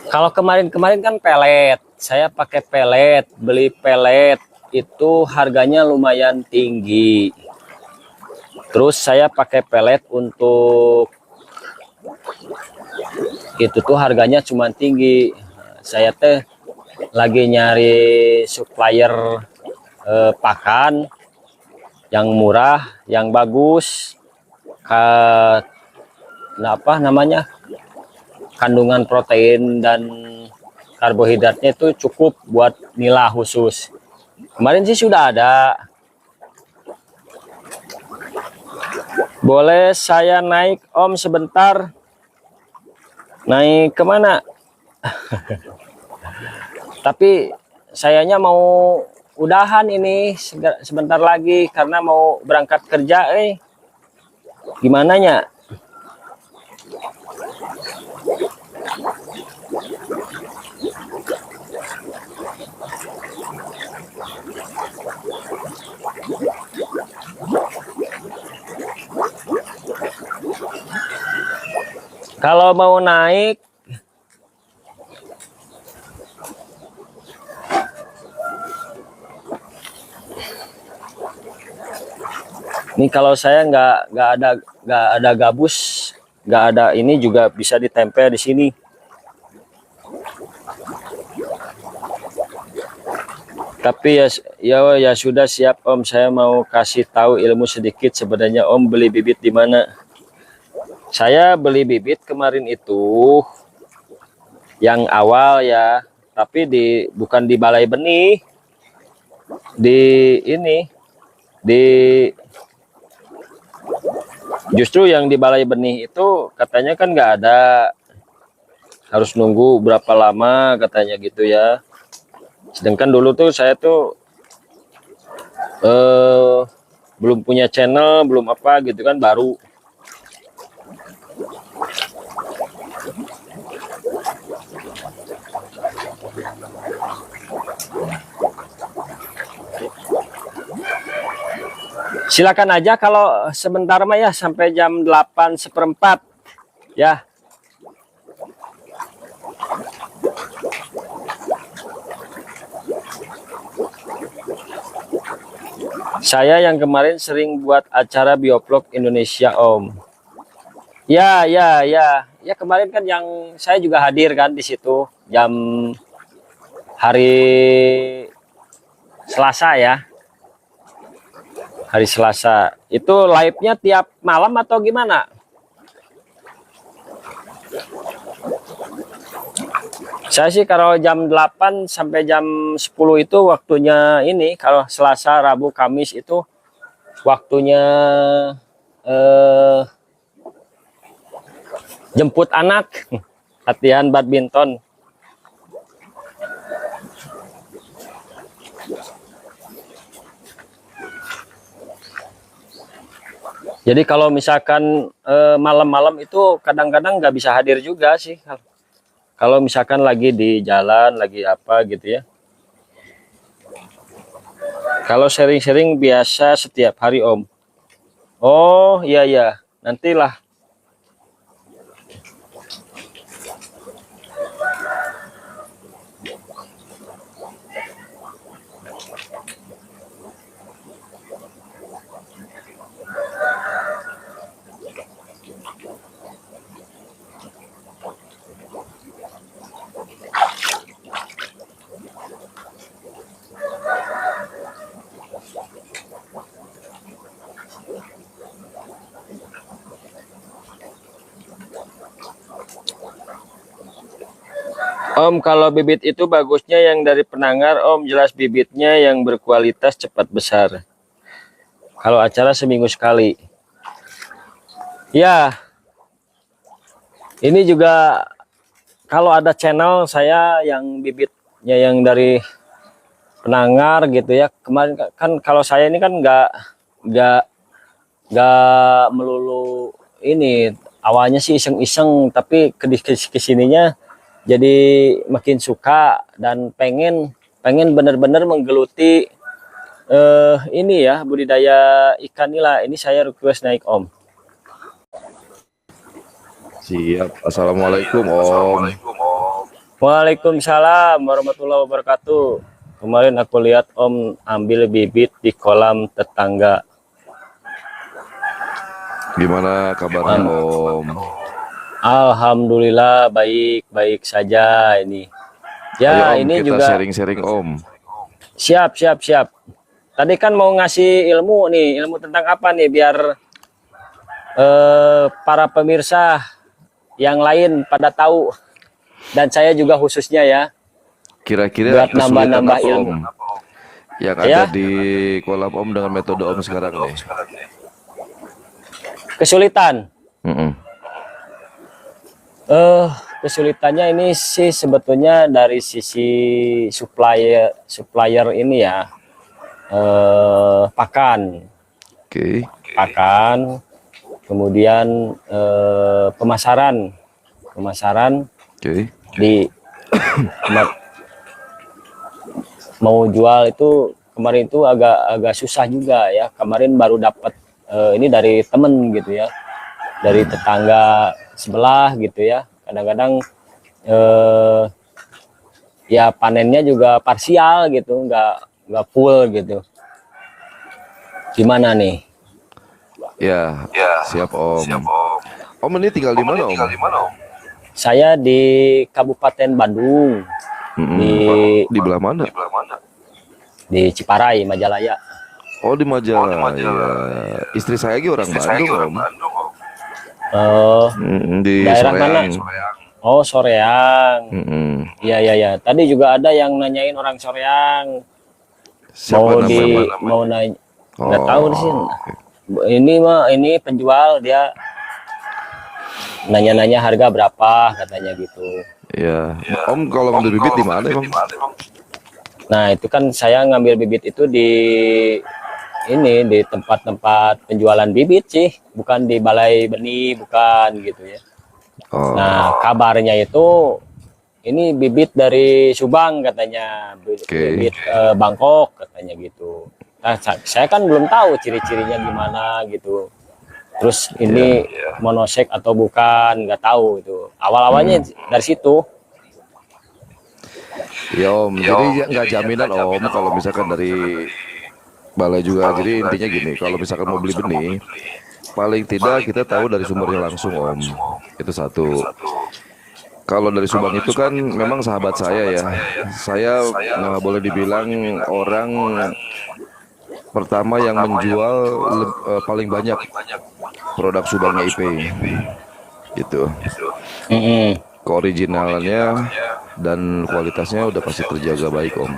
Kalau kemarin kan pelet, saya pakai pelet, beli pelet itu harganya lumayan tinggi. Terus saya pakai pelet untuk itu tuh harganya cuma tinggi. Saya teh lagi nyari supplier pakan yang murah, yang bagus, apa namanya, kandungan protein dan karbohidratnya itu cukup buat nila khusus. Kemarin sih sudah ada. Boleh saya naik Om sebentar? Naik kemana? Tapi sayanya mau udahan ini sebentar lagi karena mau berangkat kerja. Gimana nya? Kalau mau naik nih, kalau saya nggak ada gabus, nggak ada ini juga bisa ditempel di sini. Tapi ya sudah siap Om, saya mau kasih tahu ilmu sedikit. Sebenarnya Om beli bibit di mana? Saya beli bibit kemarin itu yang awal ya, tapi bukan di balai benih. di ini di justru yang di balai benih itu katanya kan nggak ada, harus nunggu berapa lama katanya gitu ya. Sedangkan dulu tuh saya tuh belum punya channel, belum apa gitu kan, baru. Silakan aja kalau sebentar mah ya, sampai jam 8:15 ya. Saya yang kemarin sering buat acara Biovlog Indonesia, Om. Ya, ya, ya. Ya kemarin kan yang saya juga hadir kan di situ jam hari Selasa ya. Hari Selasa. Itu live-nya tiap malam atau gimana? Saya sih kalau jam 8 sampai jam 10 itu waktunya ini, kalau Selasa, Rabu, Kamis itu waktunya jemput anak, latihan badminton. Jadi kalau misalkan malam-malam itu kadang-kadang nggak bisa hadir juga sih. Kalau misalkan lagi di jalan, lagi apa gitu ya. Kalau sharing-sharing biasa setiap hari, Om. Oh, iya iya. Nantilah. Om, kalau bibit itu bagusnya yang dari penanggar, Om. Jelas bibitnya yang berkualitas, cepat besar. Kalau acara seminggu sekali. Ya, ini juga kalau ada channel saya yang bibitnya yang dari penanggar gitu ya. Kemarin kan kalau saya ini kan nggak melulu ini. Awalnya sih iseng-iseng, tapi kesininya jadi makin suka dan pengen benar-benar menggeluti ini ya, budidaya ikan nila. Ini saya request naik, Om. Siap. Assalamualaikum, Om. Waalaikumsalam warahmatullahi wabarakatuh. Kemarin aku lihat Om ambil bibit di kolam tetangga. Gimana kabarnya, Om? Alhamdulillah baik-baik saja ini. Ya, Ayo, Om, ini kita juga sharing-sharing, Om. siap. Tadi kan mau ngasih ilmu nih, ilmu tentang apa nih biar para pemirsa yang lain pada tahu, dan saya juga khususnya ya, Kira-kira buat kesulitan nambah-nambah apa, ilmu Om, yang ya. ada di kolam Om dengan metode Om sekarang nih? Kesulitan Mm-mm. kesulitannya ini sih sebetulnya dari sisi supplier ini ya, pakan, Oke. kemudian pemasaran Oke. di mau jual itu kemarin itu agak susah juga ya. Kemarin baru dapat ini dari temen gitu ya, dari tetangga sebelah gitu ya. Kadang-kadang ya panennya juga parsial gitu, nggak full gitu. Gimana nih? Ya, siap, Om. Om ini tinggal di mana, Om? Saya di Kabupaten Bandung, Di belah mana? di Ciparai, Majalaya. Oh, di Majalah. Ya. Istri saya lagi orang Bandung, Om. Di Daerah mana? Soreang. Oh, Soreang. Mm-mm. Iya. Tadi juga ada yang nanyain orang Soreang. Siapa namanya? mau nanya, nggak tahu sih. oke. Ini penjual, dia nanya-nanya harga berapa katanya gitu. Ya, Om kalau ngambil bibit di mana Bang? Nah itu kan saya ngambil bibit itu di tempat-tempat penjualan bibit sih, bukan di balai benih, bukan gitu ya. Oh, Nah kabarnya itu ini bibit dari Subang katanya, bibit Bangkok katanya gitu. Nah saya kan belum tahu ciri-cirinya gimana gitu. Terus ini monosek atau bukan, nggak tahu itu. Awal-awalnya dari situ. ya Om, jadi nggak jaminan Om kalau misalkan dari balai juga. Jadi intinya gini, kalau misalkan mau beli benih, paling tidak kita tahu dari sumbernya langsung Om. Itu satu. Kalau dari Subang itu kan memang sahabat saya ya. Saya nggak boleh dibilang orang pertama yang menjual paling banyak produk Subang IP gitu. Mm-mm. Keoriginalannya dan kualitasnya udah pasti terjaga baik Om.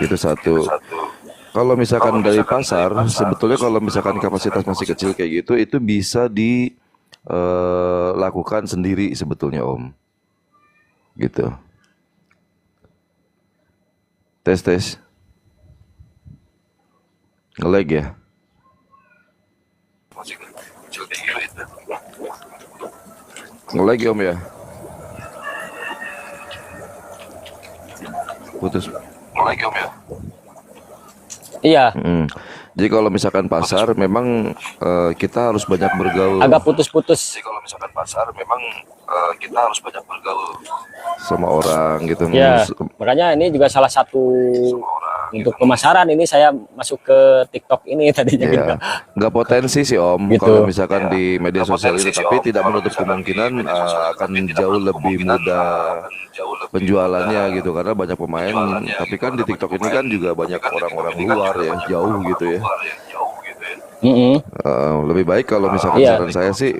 Itu satu. Kalau misalkan dari pasar, sebetulnya kalau misalkan kapasitas masih kecil kayak gitu, itu bisa dilakukan sendiri sebetulnya Om. Gitu. Tes. Nge-lag ya? Nge-lag ya Om ya? Putus. Iya, Jadi kalau misalkan pasar memang kita harus banyak bergaul agak putus-putus. sama orang gitu. Ya, makanya ini juga salah satu untuk pemasaran. Ini saya masuk ke TikTok ini tadinya gitu. Ya, nggak potensi sih Om Gitu. kalau misalkan di media sosial itu, tapi tidak menutup kemungkinan akan jauh lebih mudah penjualannya gitu karena banyak pemain. Tapi kan di TikTok ini kan juga banyak orang-orang luar ya, jauh gitu ya. Mm-mm. Lebih baik kalau misalkan Iya. saran saya sih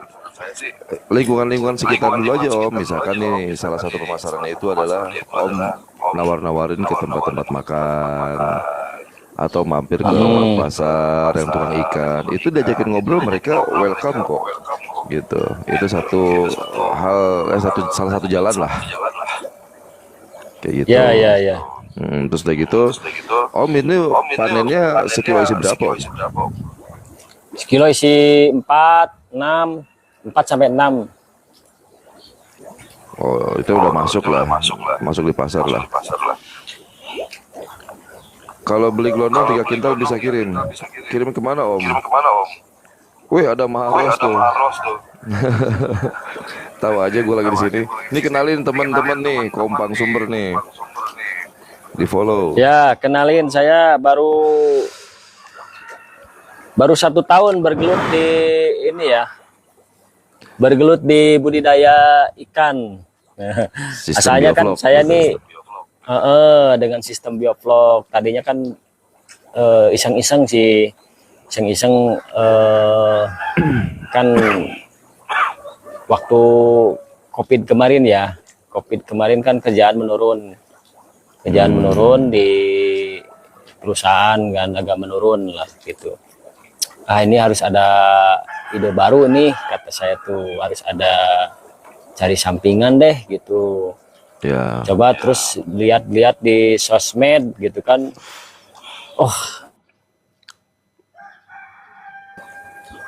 lingkungan sekitar dulu aja Om. Misalkan nih salah satu pemasarannya itu adalah Om nawar-nawarin ke tempat-tempat makan atau mampir ke pasar yang tukang ikan, itu diajakin ngobrol mereka welcome kok gitu. Itu satu hal, salah satu jalan lah kayak gitu. Ya. Terus udah gitu Om ini panennya sekilo isi berapa Om? Sekilo isi 4 sampai 6. Oh itu udah masuk lah, masuk di pasar lah. Kalau beli gelondong 3 kintal bisa kirim kemana Om? Wih ada Maharos tuh. Tahu aja gue lagi di sini. Ini kenalin teman-teman nih, Kompang Sumber nih. Di follow. Ya, kenalin, saya baru 1 tahun bergelut di ini ya. Bergelut di budidaya ikan. Asalnya kan saya nih dengan sistem bioflok. Tadinya kan iseng-iseng sih. Iseng-iseng kan waktu COVID kemarin ya. COVID kemarin kan kerjaan menurun. Di perusahaan kan agak menurun lah gitu. Ini harus ada ide baru nih, kata saya tuh, harus ada cari sampingan deh gitu. Ya. Coba terus lihat-lihat di sosmed gitu kan. Oh,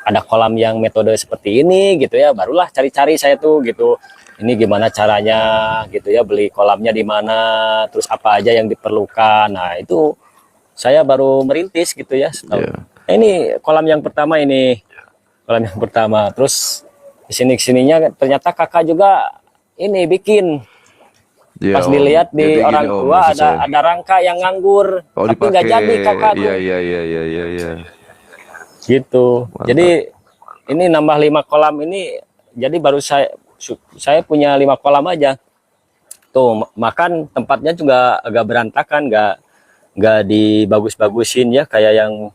ada kolam yang metode seperti ini gitu ya, barulah cari-cari saya tuh gitu. Ini gimana caranya gitu ya, beli kolamnya di mana, terus apa aja yang diperlukan. Nah, itu saya baru merintis gitu ya. Ini kolam yang pertama ini. Kolam yang pertama. Terus kesininya ternyata kakak juga ini bikin. Ya, Pas dilihat di jadi orang gini, tua ada rangka yang nganggur, tapi nggak jadi kakak tuh. Iya. Gitu. Mantap. Jadi ini nambah 5 kolam ini, jadi baru saya punya 5 kolam aja. Tuh, makan tempatnya juga agak berantakan, nggak dibagus-bagusin ya kayak yang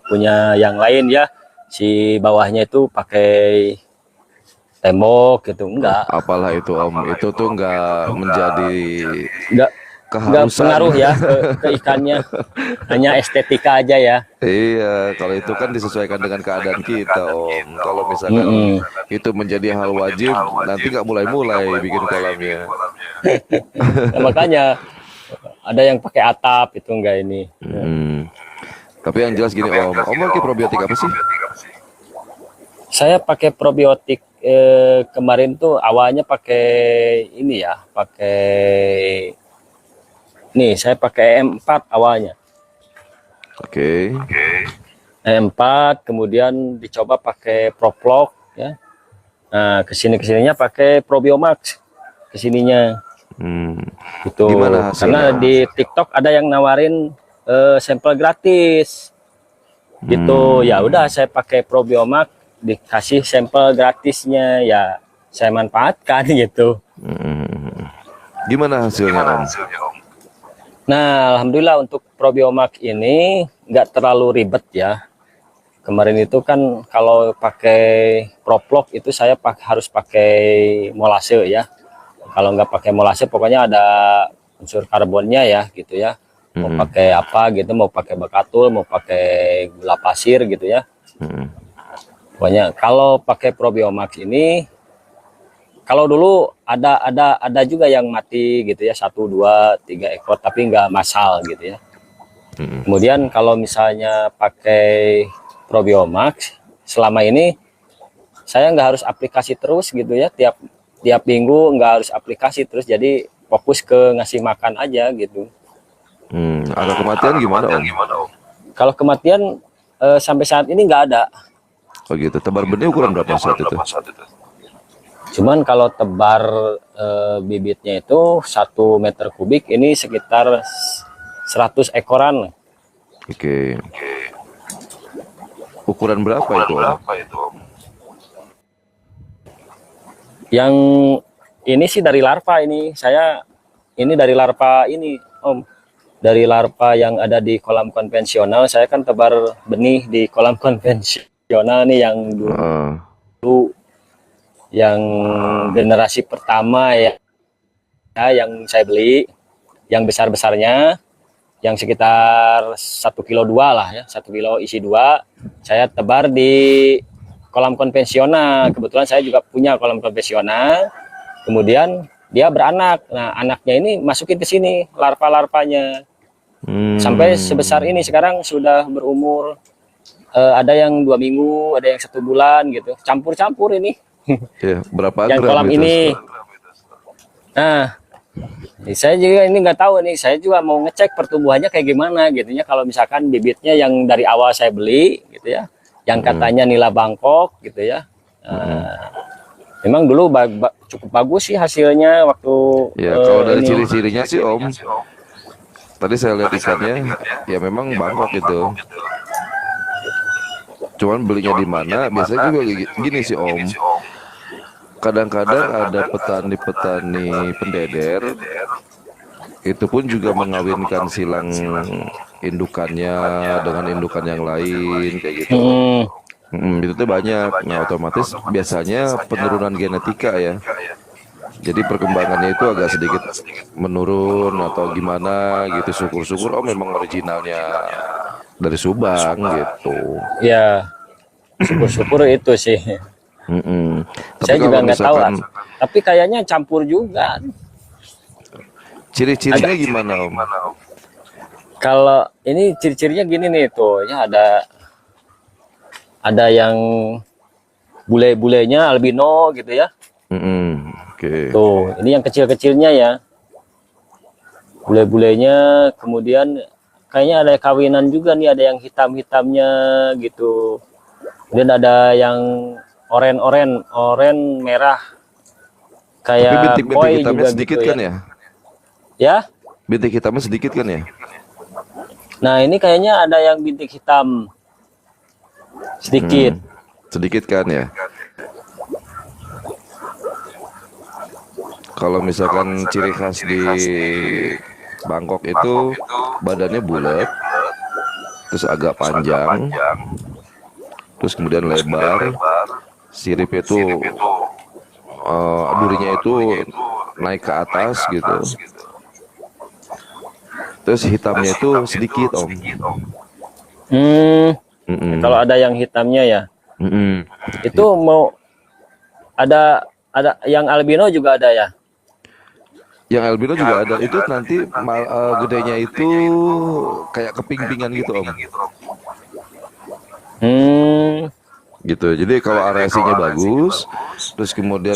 punya yang lain ya. Si bawahnya itu pakai tembok gitu, enggak. Apalah itu Om, itu tuh nggak menjadi Enggak. nggak keharusan. pengaruh ya ke ikannya, hanya estetika aja ya. Iya, kalau itu kan disesuaikan dengan keadaan kita, Om. Kalau misalkan Mm-mm. itu menjadi hal wajib, nanti nggak mulai-mulai bikin kolamnya. Nah, makanya ada yang pakai atap itu enggak ini. Hmm. Tapi yang jelas gini, Om pakai probiotik apa sih? Saya pakai probiotik kemarin tuh awalnya pakai ini ya, saya pakai E4 awalnya. Oke. E4 kemudian dicoba pakai Proplok ya. Nah, kesininya pakai Probiomax kesininya. Gitu. Gimana Karena hasilnya? di TikTok ada yang nawarin sampel gratis. Gitu. Ya udah saya pakai Probiomax, dikasih sampel gratisnya, ya saya manfaatkan gitu. Gimana hasilnya, Om? Nah, alhamdulillah untuk Probiomax ini nggak terlalu ribet ya. Kemarin itu kan kalau pakai Proplok itu saya harus pakai molase ya. Kalau nggak pakai molase pokoknya ada unsur karbonnya ya gitu ya. Mau pakai apa gitu, mau pakai bekatul, mau pakai gula pasir gitu ya. Pokoknya kalau pakai Probiomax ini, kalau dulu ada juga yang mati gitu ya, 1, 2, 3 ekor tapi nggak massal gitu ya. Kemudian kalau misalnya pakai Probiomax, selama ini saya nggak harus aplikasi terus gitu ya, tiap minggu nggak harus aplikasi terus, jadi fokus ke ngasih makan aja gitu. Ada kematian gimana, Om? Kalau kematian sampai saat ini nggak ada. Oh gitu. Tebar benih ukuran berapa saat itu? Cuman kalau tebar bibitnya itu 1 meter kubik ini sekitar 100 ekoran. Oke. Ukuran berapa itu, Om? Yang ini sih dari larva ini. Ini dari larva ini, Om. Dari larva yang ada di kolam konvensional. Saya kan tebar benih di kolam konvensional nih yang dulu yang generasi pertama ya, yang saya beli, yang besar-besarnya, yang sekitar 1,2 kilo lah ya, 1 kilo isi 2, saya tebar di kolam konvensional. Kebetulan saya juga punya kolam konvensional. Kemudian dia beranak. Nah, anaknya ini masukin ke sini larva-larvanya. Sampai sebesar ini sekarang sudah berumur ada yang 2 minggu, ada yang 1 bulan gitu. Campur-campur ini. Ya, berapa Yang gram kolam itu? ini. Nah, saya juga ini nggak tahu nih. Saya juga mau ngecek pertumbuhannya kayak gimana gitu ya. Kalau misalkan bibitnya yang dari awal saya beli gitu ya, yang katanya nila Bangkok gitu ya. Memang dulu cukup bagus sih hasilnya waktu. Ya, kalau dari ciri-cirinya sih, Om. Tadi saya lihat ikannya, ya memang Bangkok gitu. Cuman belinya di mana? Biasanya juga gini sih, Om. Kadang-kadang ada petani-petani pendeder itu pun juga mengawinkan silang indukannya dengan indukan yang lain kayak gitu. Itu tuh banyak. Nah, otomatis biasanya penurunan genetika ya. Jadi perkembangannya itu agak sedikit menurun atau gimana gitu. Syukur-syukur memang originalnya dari Subang gitu. Ya, syukur-syukur itu sih. Saya juga nggak tahu, tapi kayaknya campur juga. Ciri-cirinya gimana, Om? Kalau ini ciri-cirinya gini nih tuh, ya ada yang bule-bulenya albino gitu ya. Oke. Tuh, ini yang kecil-kecilnya ya. Bule-bulenya, kemudian kayaknya ada kawinan juga nih, ada yang hitam-hitamnya gitu. Kemudian ada yang oren merah kayak tapi bintik-bintik hitamnya sedikit gitu kan ya? Ya? Bintik hitamnya sedikit kan ya? Nah, ini kayaknya ada yang bintik hitam sedikit. Sedikit kan ya? Kalau misalkan ciri khas di Bangkok itu badannya bulat, terus agak panjang, terus kemudian lebar, siripnya itu durinya itu naik ke atas gitu. Terus hitamnya itu sedikit Om. Hmm, Mm-mm. kalau ada yang hitamnya ya. Mm-mm. Itu mau ada yang albino juga ada ya? Yang albino juga ada. Itu nanti gedenya itu kayak keping-pingan gitu Om. Hmm, Gitu. Jadi kalau RAC-nya bagus, terus kemudian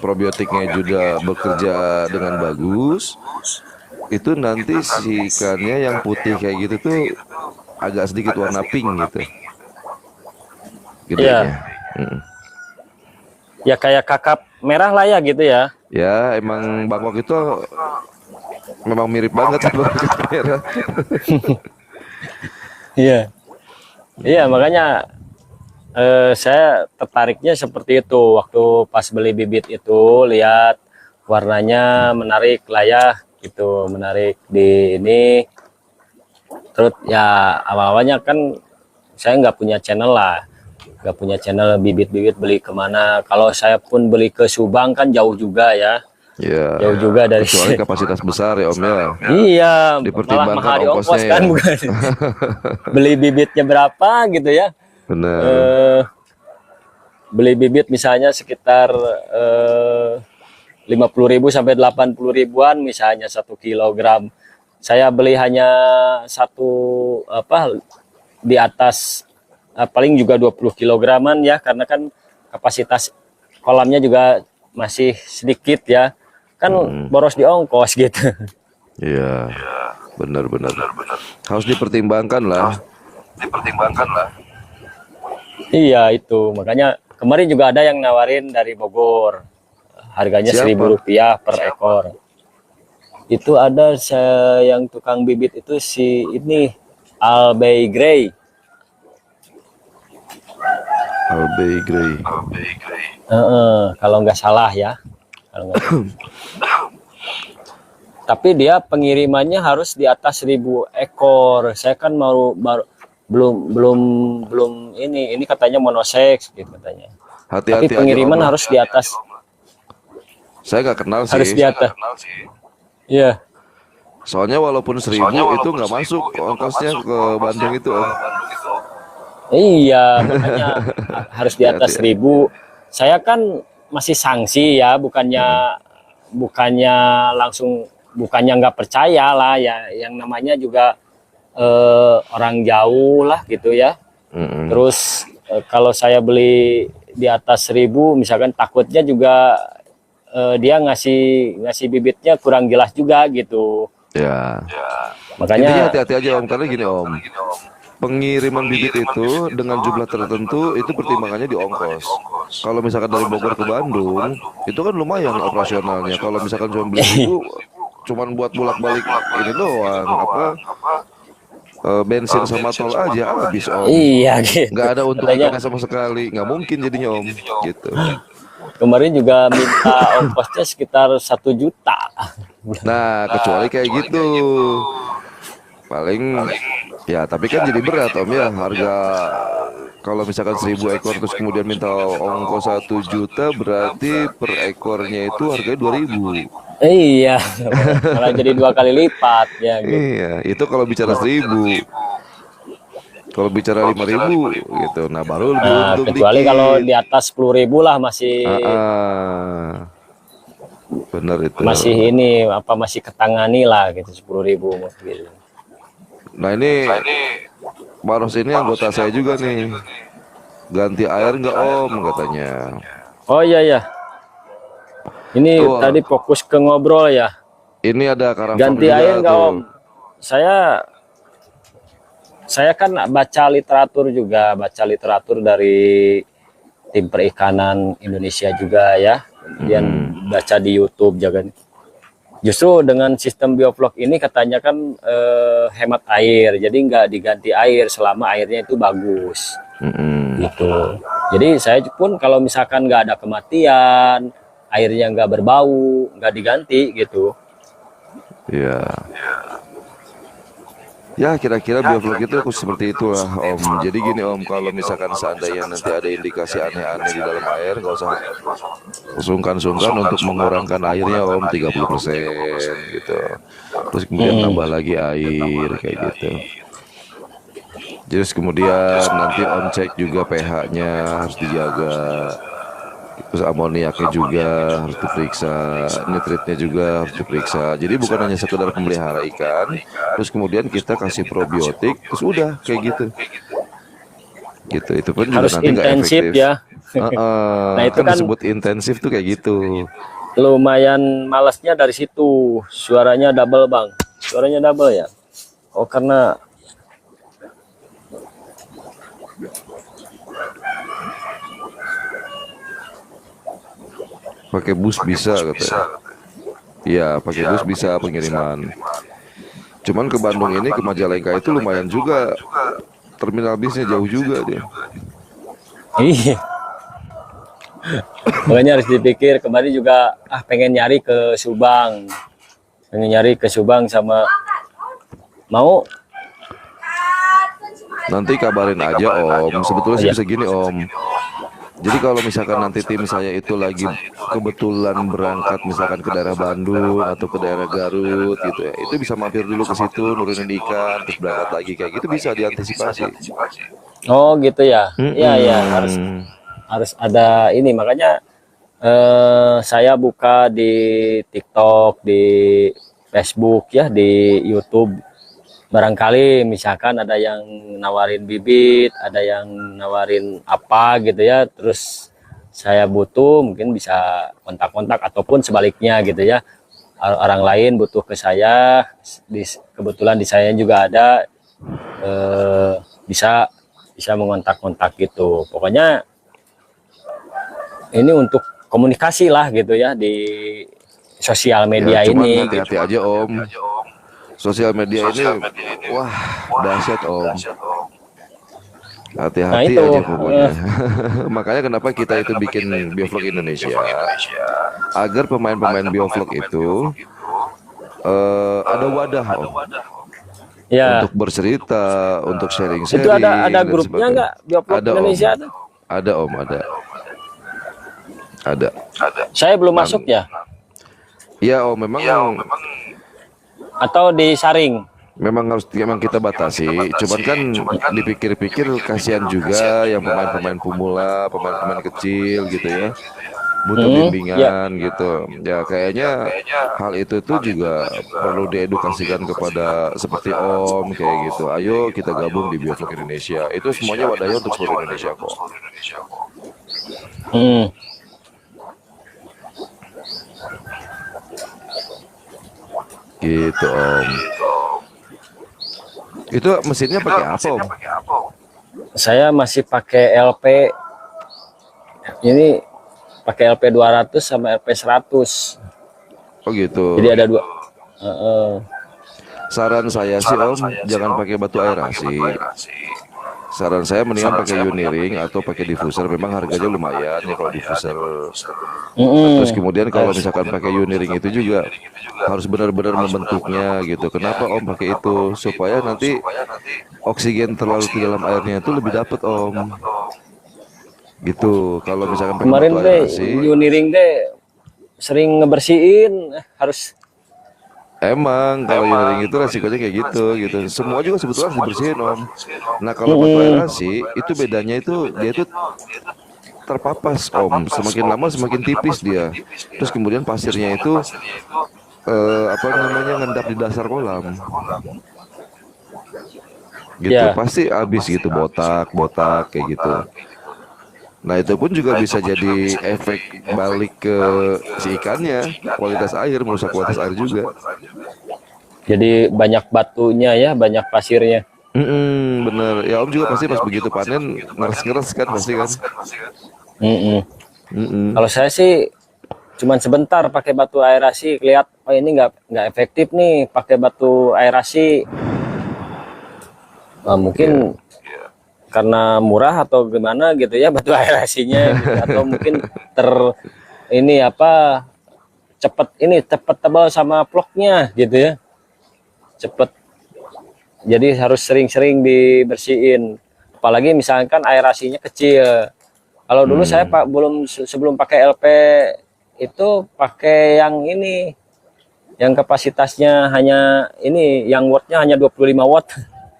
probiotiknya juga bekerja dengan bagus, itu nanti si ikannya yang putih kayak gitu tuh agak sedikit warna pink gitu ya, gedenya. Mm. ya kayak kakap merah lah ya gitu ya. Ya emang bangkok itu memang mirip banget sama kamera. Iya, iya makanya saya tertariknya seperti itu waktu pas beli bibit itu lihat warnanya menarik lah ya gitu, menarik di ini. Terus ya awal-awalnya kan saya nggak punya channel lah, nggak punya channel bibit-bibit beli kemana. Kalau saya pun beli ke Subang kan jauh juga ya, Ya, jauh juga dari kecuali kapasitas besar ya Om ya. iya, malah Dipertimbangkan mahal di ongkos ongkosnya kan ya. bukan. Beli bibitnya berapa gitu ya. Benar. Eh, beli bibit misalnya sekitar 50.000 sampai 80.000-an misalnya 1 kilogram. Saya beli hanya satu di atas paling juga 20 kilograman ya, karena kan kapasitas kolamnya juga masih sedikit ya. Kan boros di ongkos gitu. Iya. Benar. Harus dipertimbangkan lah. Iya itu, makanya kemarin juga ada yang nawarin dari Bogor, harganya Siapa? Rp1.000 per ekor. Itu ada yang tukang bibit itu si ini Albay Gray. Albay Gray. Kalau nggak salah ya. Kalau nggak salah. Tapi dia pengirimannya harus di atas 1.000 ekor. Saya kan belum ini katanya monoseks gitu katanya. Tapi Hati-hati aja pengiriman Om. harus di atas, Saya nggak kenal sih. harus di atas. Iya. Soalnya walaupun 1.000 itu nggak masuk ongkosnya ke Bandung itu Om. Iya, makanya harus di atas Hati-hati. 1.000. Saya kan masih sanksi ya, bukannya langsung, bukannya nggak percaya lah ya, yang namanya juga orang jauh lah gitu ya. Mm-mm. Terus kalau saya beli di atas 1.000 misalkan takutnya juga dia ngasih bibitnya kurang jelas juga gitu. Ya. Intinya Makanya hati-hati aja Om, karena gini Om. Pengiriman bibit itu dengan jumlah tertentu itu pertimbangannya di ongkos. Kalau misalkan dari Bogor ke Bandung, itu kan lumayan operasionalnya. Kalau misalkan cuma beli 1.000, cuman buat bolak-balik ini doang, bensin sama tol aja habis Om. iya gitu. Nggak ada Katanya untungannya sama sekali, nggak mungkin jadinya Om. Gitu. kemarin juga minta ongkosnya sekitar 1 juta. Nah, kecuali kayak gitu, paling ya tapi kan jadi berat Om ya, harga kalau misalkan 1.000 ekor terus kemudian minta ongkos 1 juta, berarti per ekornya itu harganya 2.000. Iya, malah jadi 2 kali lipat ya gitu. Iya, itu kalau bicara 1.000. Kalau bicara 5.000 gitu, nah baru lebih Nah, untung kecuali dikit. kalau di atas 10.000 lah masih Bener itu. masih ketangani lah gitu 10.000 gitu. Nah ini Maros ini anggota saya juga nih. Ganti air nggak Om katanya. Oh iya. Ini Tuh, tadi fokus ke ngobrol ya. ini ada karang Ganti juga air nggak tuh. Om? Saya kan baca literatur dari tim perikanan Indonesia juga ya. Kemudian baca di YouTube juga. Justru dengan sistem bioflok ini katanya kan hemat air, jadi nggak diganti air selama airnya itu bagus, gitu. Jadi saya pun kalau misalkan nggak ada kematian, airnya nggak berbau, nggak diganti gitu. Ya. Ya kira-kira bioflok itu seperti itulah Om. Jadi gini Om, kalau misalkan seandainya nanti ada indikasi aneh-aneh di dalam air, nggak usah sungkan-sungkan untuk mengurangkan airnya Om 30% gitu. terus kemudian tambah lagi air kayak gitu. Terus kemudian nanti Om cek juga pH-nya harus dijaga. Terus amoniaknya juga harus diperiksa, nitritnya juga harus diperiksa. Jadi bukan hanya sekedar memelihara ikan, terus kemudian kita kasih probiotik, terus udah kayak gitu. Gitu, itu pun juga Harus nanti nggak intensif efektif. ya. Nah itu Kan kan disebut intensif tuh kayak gitu. lumayan malesnya dari situ. Suaranya double bang. Suaranya double ya. Oh karena Pakai bus bisa katanya. Iya, pakai bus bisa pengiriman. Cuman ke Bandung ini ke Majalengka itu lumayan juga. Terminal bisnya jauh juga dia. iya. Makanya harus dipikir kemarin juga pengen nyari ke Subang. Pengen nyari ke Subang sama mau Nanti kabarin aja Om. Sebetulnya sih bisa gini Om. Jadi kalau misalkan nanti tim saya itu lagi kebetulan berangkat misalkan ke daerah Bandung atau ke daerah Garut gitu ya, itu bisa mampir dulu ke situ nurunin ikan terus berangkat lagi kayak gitu bisa diantisipasi. oh gitu ya. Iya ya harus ada ini makanya saya buka di TikTok, di Facebook ya, di YouTube. Barangkali misalkan ada yang nawarin bibit, ada yang nawarin apa gitu ya, terus saya butuh mungkin bisa kontak-kontak ataupun sebaliknya gitu ya. Orang lain butuh ke saya, kebetulan di saya juga ada bisa mengontak-kontak gitu. Pokoknya ini untuk komunikasi lah gitu ya di sosial media Ya, cuman ini. hati-hati aja Om. Sosial media ini wah dahsyat Om. Hati-hati itu, aja pokoknya. Makanya kenapa kita itu bikin Biovlog Indonesia agar pemain-pemain Biovlog itu ada wadah Om. Ya, Untuk bercerita, untuk itu sharing-sharing ada dan grupnya sebagainya. nggak Biovlog Ada Om. Indonesia tuh? Ada Om, ada. Saya belum masuk ya, Iya Om, atau disaring. memang kita batasi. Cuman kan dipikir-pikir kasihan juga yang pemain-pemain pemula, pemain-pemain kecil gitu ya. Butuh bimbingan gitu. Ya kayaknya hal itu tuh juga perlu diedukasikan kepada seperti Om kayak gitu. Ayo kita gabung di Biovlog Indonesia. Itu semuanya wadahnya untuk seluruh Indonesia kok. Gitu Om. Itu mesinnya pakai apa Om? Saya masih pakai LP. Ini pakai LP 200 sama LP 100. Oh gitu. Jadi ada dua. Saran saya sih Om, jangan pakai batu aerasi. Saran saya mendingan pakai Uniring atau pakai diffuser. Memang harganya lumayan ya kalau diffuser. Terus kemudian kalau misalkan pakai Uniring itu juga harus benar-benar membentuknya gitu. Kenapa Om pakai itu? Supaya nanti oksigen terlalu di dalam airnya itu lebih dapat Om. Gitu. Kalau misalkan pakai Kemarin batu deh aerasi, Uniring deh sering ngebersihin, harus emang kalau Uniring itu resikonya kayak gitu. Semua juga sebetulnya harus dibersihin Om. Nah kalau batu aerasi itu bedanya itu dia itu terpapas Om. Semakin lama semakin tipis dia. Terus kemudian pasirnya itu apa namanya ngendap di dasar kolam. Gitu Ya. pasti habis gitu botak kayak gitu. Nah itu pun juga bisa jadi efek balik ke si ikannya, kualitas air, merusak kualitas air juga. jadi banyak batunya ya, banyak pasirnya. Bener. Ya Om juga pasti pas begitu panen ngeres kan pasti kan. Kalau saya sih cuman sebentar pakai batu aerasi, lihat oh ini nggak efektif nih pakai batu aerasi. Mungkin karena murah atau gimana gitu ya batu aerasinya gitu. Atau mungkin ini apa cepet tebal sama vlognya gitu ya, cepet, jadi harus sering-sering dibersihin, apalagi misalkan aerasinya kecil. Kalau dulu saya sebelum pakai LP itu pakai yang ini yang kapasitasnya hanya ini, yang wattnya hanya 25 watt,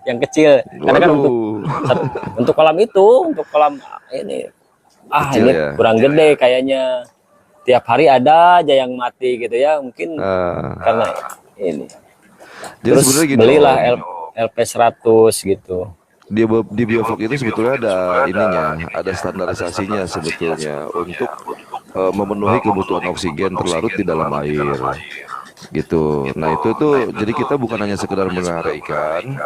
yang kecil. Karena kan untuk kolam itu, untuk kolam ini, Kecil ini ya. kurang gede kayaknya. Tiap hari ada aja yang mati gitu ya, mungkin karena ini. Jadi Terus sebenarnya gini, belilah Om. LP100 gitu. Di bioflok itu sebetulnya ada ininya, ada standarisasinya sebetulnya untuk memenuhi kebutuhan oksigen terlarut di dalam air, gitu. Nah itu tuh, jadi kita bukan hanya sekedar melihara ikan,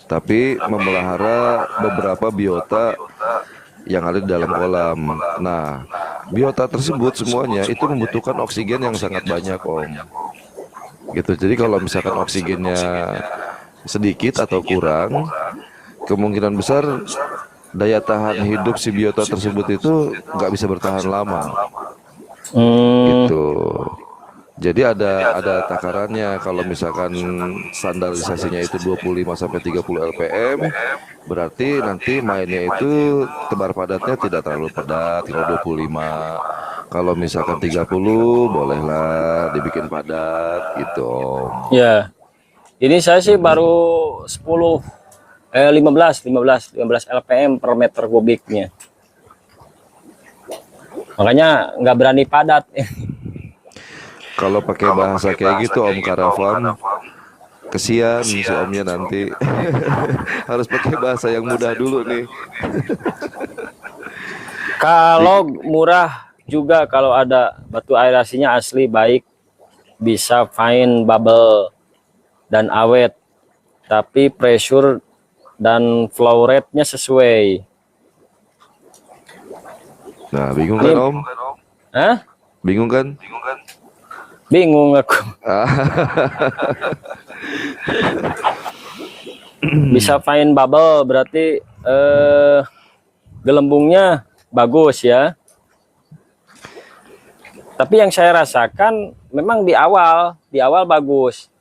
tapi memelihara beberapa biota yang ada di dalam kolam. Nah, biota tersebut semuanya itu membutuhkan oksigen yang sangat banyak, Om. Gitu. Jadi kalau misalkan oksigennya sedikit atau kurang, kemungkinan besar daya tahan hidup si biota tersebut itu nggak bisa bertahan lama. Gitu. Jadi ada takarannya. Kalau misalkan standarisasinya itu 25 sampai 30 LPM, berarti nanti mainnya itu tebar padatnya tidak terlalu padat kalau 25. Kalau misalkan 30 bolehlah dibikin padat gitu. Ya. Ini saya sih baru 15 LPM per meter kubiknya. Makanya nggak berani padat. Kalau pakai bahasa kayak gitu Om Karavan, kesian si Omnya nanti. Harus pakai bahasa yang mudah dulu nih. Kalau murah juga, kalau ada batu aerasinya asli baik, bisa fine bubble dan awet, tapi pressure dan flow rate-nya sesuai. Nah, bingung kan Om? Hah? Bingung kan? Bingung aku. Bisa fine bubble berarti gelembungnya bagus ya. Tapi yang saya rasakan memang di awal bagus.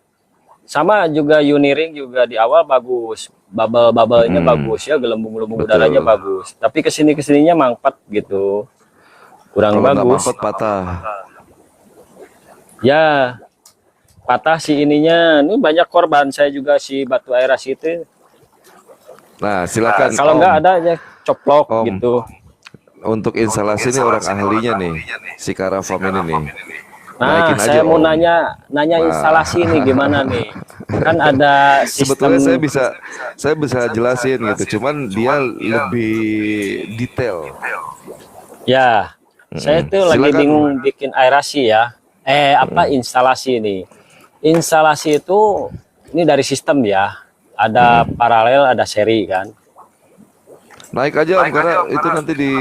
Sama juga Uniring juga di awal bagus. Bubble-bubblenya bagus ya, gelembung-gelembung udaranya bagus. Tapi kesininya mangpat gitu. Kurang Kalau nggak bagus. mangpat patah. Ya, patah si ininya. Ini banyak korban saya juga si batu aerasi itu. Nah, silakan. Kalau nggak ada ya coplok Om. gitu. Untuk instalasi ini orang ahlinya nih, si Karavam ini nih. Nah, Naikin saya aja, mau Om. nanya instalasi ini gimana nih? Kan ada sistem. Sebetulnya saya bisa jelasin gitu, cuman dia lebih detail. Ya, saya tuh lagi Silakan. bingung bikin aerasi ya. Instalasi ini? Instalasi itu ini dari sistem ya. Ada paralel, ada seri kan. Naik aja Om, karena itu nanti di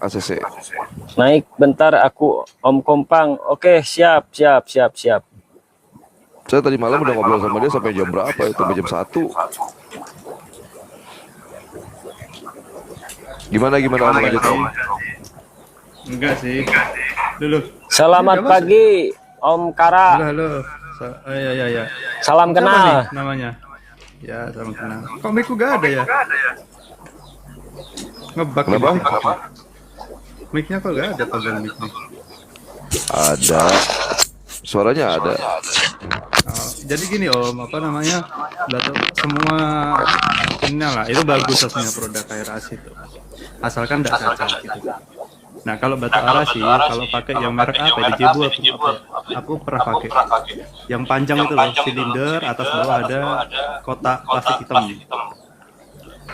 ACC. Naik bentar aku Om Kompang. Oke, siap. Saya tadi malam udah ngobrol sama dia sampai jam berapa itu? Sampai jam 1. Gimana Om, lanjut Om? Enggak sih. Dulu. Selamat pagi Om Kara. Halo. Ya. Salam Siapa kenal. nih namanya? Ya, salam kenal. Kok mic-ku gak ada ya? Ngebug. Kenapa? Mic-nya kok gak ada tombol mic-nya? Ada. Suaranya ada. Oh, jadi gini Om, apa namanya? Semua inilah itu bagus hasilnya produk aerasi itu. Asalkan tidak cacat gitu. Nah, kalau batu arasi, kalau pakai yang merek apa? Di Jebu aku pernah pakai. Yang panjang itu loh, silinder, atas bawah ada kotak plastik hitam.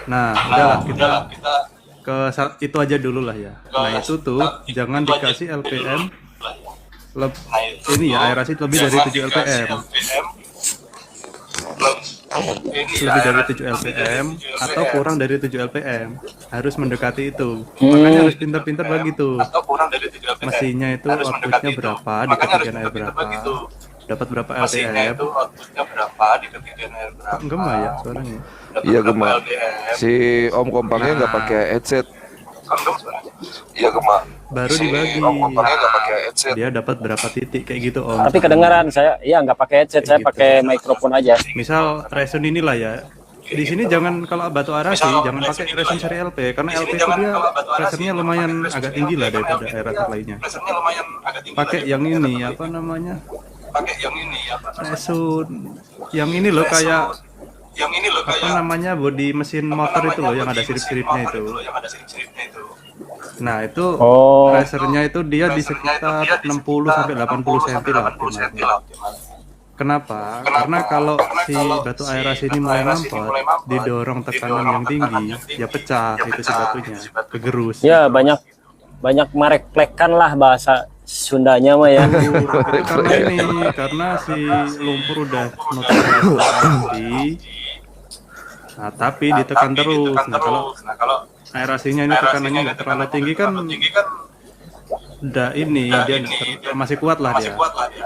Nah, udahlah kita ke itu aja dulu lah ya. Nah, itu tuh jangan dikasih LPM ini ya, aerasi lebih dari 7 LPM. Lebih dari 7 LPM atau kurang dari 7 LPM, harus mendekati itu. Makanya harus pintar-pintar begitu. Mesinnya itu outputnya berapa di ketinggian air berapa, dapat berapa LPM. Gema ya suaranya. Iya Gema. Si Om Kompangnya nggak pakai headset. Iya Gema. Baru dibagi. Dia dapat berapa titik kayak gitu Om. Tapi kedengaran saya, ya nggak pakai headset, saya pakai mikrofon aja. Misal resin inilah ya. Di sini jangan, kalau batu arasi jangan pakai resin seri LP, karena LP itu dia resinnya lumayan agak tinggi lah daripada aerasi lainnya. Pakai yang ini apa namanya, Nesun yang ini loh kayak apa namanya bodi mesin motor itu loh yang ada sirip-siripnya itu. Nah itu Oh, racernya itu dia di sekitar 60 sampai 80 cm lah optimalnya. Kenapa? Karena kalau si batu aerasi ini mulai mampet, didorong tekanan yang tinggi, ya pecah itu si batunya, kegerus. ya banyak marek-plekan lah bahasa Sundanya mah ya. Itu karena ini, karena si lumpur udah nutrisi, nah tapi ditekan terus. Nah kalau aerasinya ini tekanannya nggak terlalu tinggi kan, udah ini dia masih kuat lah dia.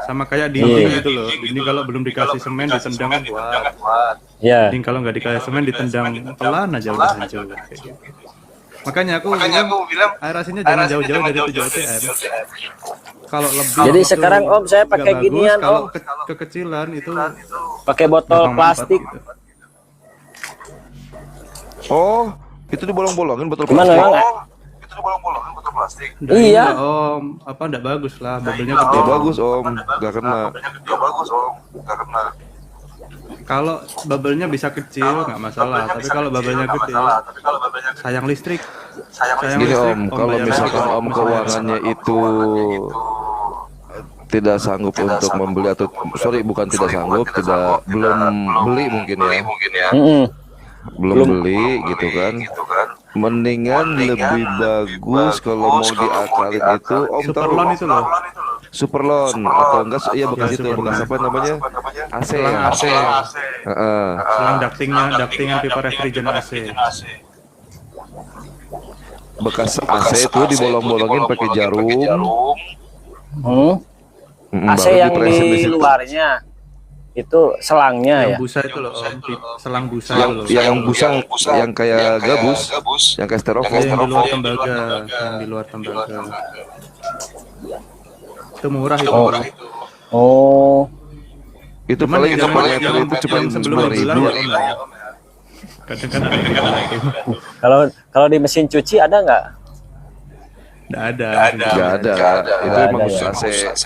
Sama kayak dinding gitu loh. Dinding kalau belum dikasih semen ditendang kan kuat. Ya, Dinding kalau nggak dikasih semen ditendang pelan aja udah hancur. Kayak gitu. Makanya aku bilang aerasinya jangan jauh-jauh dari 7 atm. Kalau lebih jadi itu sekarang Om saya nggak pakai bagus, ginian kalau Om, kekecilan itu pakai botol gampang plastik. mampet gitu. Oh, itu dibolong-bolongin botol Gimana plastik. Bang? Nggak, Iya. enggak, Om, apa enggak bagus lah, bubble-nya gede. Ya bagus Om, nggak kena. Kalau bubble-nya bisa kecil nggak masalah, tapi kalau bubble-nya gede, sayang listrik. Gini Om, kalau bayar misalkan listrik, Om keuangannya itu tidak sanggup untuk membeli atau sorry bukan tidak sanggup, belum beli mungkin ya, Mm-mm. belum beli gitu kan. Mendingan lebih bagus kalau mau diakalin itu Om super tahu loan itu loh. Superlon atau enggak ya bekas itu bekas apa namanya AC Selang ya. AC, Heeh. selang ductingan pipa refrigeran AC. Bekas AC itu dibolong-bolongin pakai jarum. Hmm. AC Baru yang dipresin di situ. luarnya itu selangnya ya. Yang busa itu loh, Om, selang busa yang itu loh. yang busa yang kayak gabus yang kayak styrofoam Yang di luar tembaga, yang di luar tembaga. Itu murah itu. Oh, itu Cuman paling yang per meter itu cuma yang sebelum 2.000 bulan ya, Om, ya. Kadang-kadang itu. kalau di mesin cuci ada nggak? Nggak ada. nggak ada itu Nggak emang ada khusus ya. AC.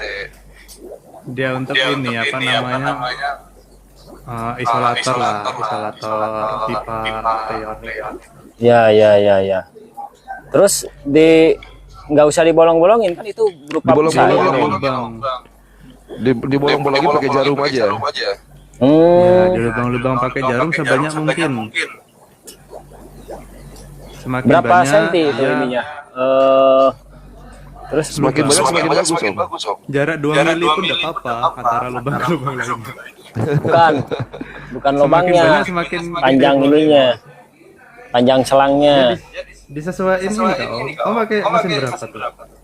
Dia untuk ini apa namanya? Isolator lah, isolator pipa freon. Ya. Terus nggak usah dibolong-bolongin kan itu berupa Dibolong-bolongin, busa ya? Om. Lubang. Dibolong-bolongin pakai jarum aja. Ya, Hmm, di lubang-lubang pakai jarum sebanyak mungkin. Semakin berapa banyak, senti itu ya, ininya? Terus Semakin banyak semakin bagus Om. jarak 2 mili pun tidak apa-apa antara lubang ke lubang lain. bukan Semakin lubangnya, banyak semakin panjang gede ininya, panjang selangnya. disesuaiin ini kak Om. Om pakai mesin berapa tuh?